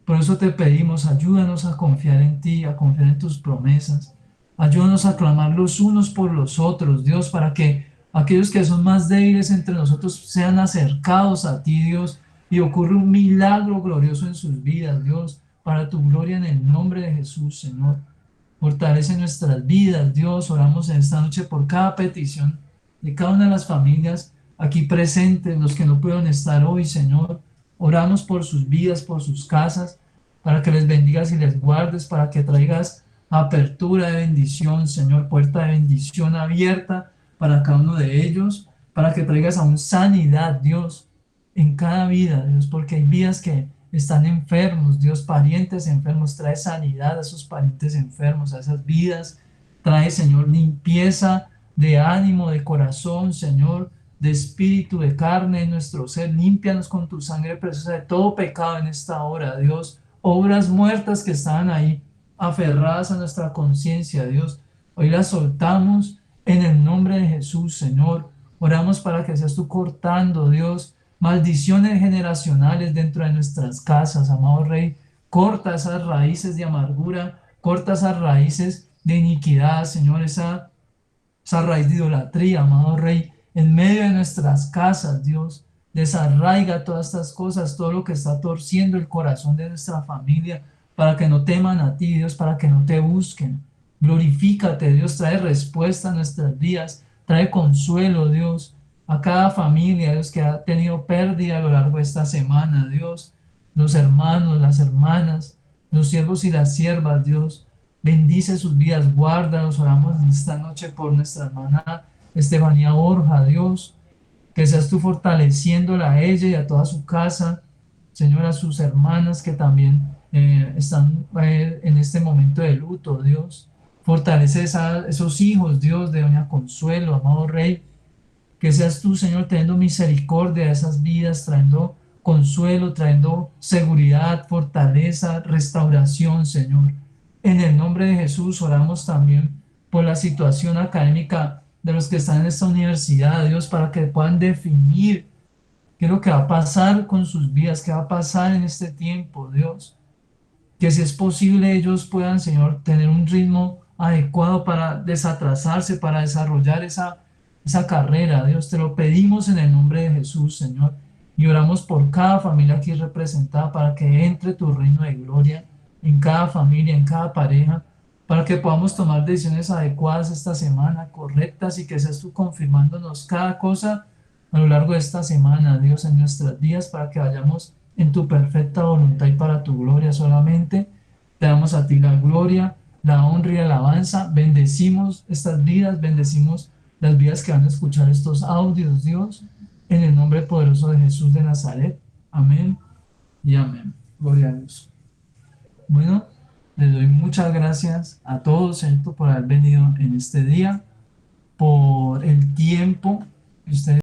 Por eso te pedimos, ayúdanos a confiar en ti, a confiar en tus promesas. Ayúdanos a clamar los unos por los otros, Dios, para que aquellos que son más débiles entre nosotros sean acercados a ti, Dios, y ocurra un milagro glorioso en sus vidas, Dios, para tu gloria en el nombre de Jesús, Señor. Fortalece nuestras vidas, Dios. Oramos en esta noche por cada petición de cada una de las familias aquí presentes, los que no pudieron estar hoy, Señor. Oramos por sus vidas, por sus casas, para que les bendigas y les guardes, para que traigas apertura de bendición, Señor, puerta de bendición abierta para cada uno de ellos, para que traigas aún sanidad, Dios, en cada vida, Dios, porque hay vidas que están enfermos, Dios, parientes enfermos, trae sanidad a esos parientes enfermos, a esas vidas, trae, Señor, limpieza de ánimo, de corazón, Señor, de espíritu, de carne en nuestro ser, límpianos con tu sangre preciosa de todo pecado en esta hora, Dios, obras muertas que estaban ahí, aferradas a nuestra conciencia, Dios, hoy las soltamos en el nombre de Jesús, Señor, oramos para que seas tú cortando, Dios, maldiciones generacionales dentro de nuestras casas, amado Rey. Corta esas raíces de amargura, corta esas raíces de iniquidad, Señor, esa raíz de idolatría, amado Rey, en medio de nuestras casas, Dios. Desarraiga todas estas cosas, todo lo que está torciendo el corazón de nuestra familia, para que no teman a ti, Dios, para que no te busquen. Glorifícate, Dios, trae respuesta a nuestras vidas, trae consuelo, Dios, a cada familia, Dios, que ha tenido pérdida a lo largo de esta semana, Dios, los hermanos, las hermanas, los siervos y las siervas, Dios, bendice sus vidas, guárdalos, oramos esta noche por nuestra hermana Estefanía Borja, Dios, que seas tú fortaleciéndola a ella y a toda su casa, Señor, a sus hermanas que también están en este momento de luto, Dios, fortalece esos hijos, Dios, de doña Consuelo, amado Rey, que seas tú, Señor, teniendo misericordia de esas vidas, trayendo consuelo, trayendo seguridad, fortaleza, restauración, Señor. En el nombre de Jesús oramos también por la situación académica de los que están en esta universidad, Dios, para que puedan definir qué es lo que va a pasar con sus vidas, qué va a pasar en este tiempo, Dios. Que si es posible ellos puedan, Señor, tener un ritmo adecuado para desatrasarse, para desarrollar esa carrera. Dios, te lo pedimos en el nombre de Jesús, Señor. Y oramos por cada familia aquí representada para que entre tu reino de gloria en cada familia, en cada pareja, para que podamos tomar decisiones adecuadas esta semana, correctas, y que seas tú confirmándonos cada cosa a lo largo de esta semana, Dios, en nuestras vidas, para que vayamos en tu perfecta voluntad y para tu gloria solamente. Te damos a ti la gloria, la honra y la alabanza. Bendecimos estas vidas, bendecimos las vidas que van a escuchar estos audios, Dios, en el nombre poderoso de Jesús de Nazaret. Amén y amén. Gloria a Dios. Bueno, les doy muchas gracias a todos, ¿cierto?, por haber venido en este día, por el tiempo que ustedes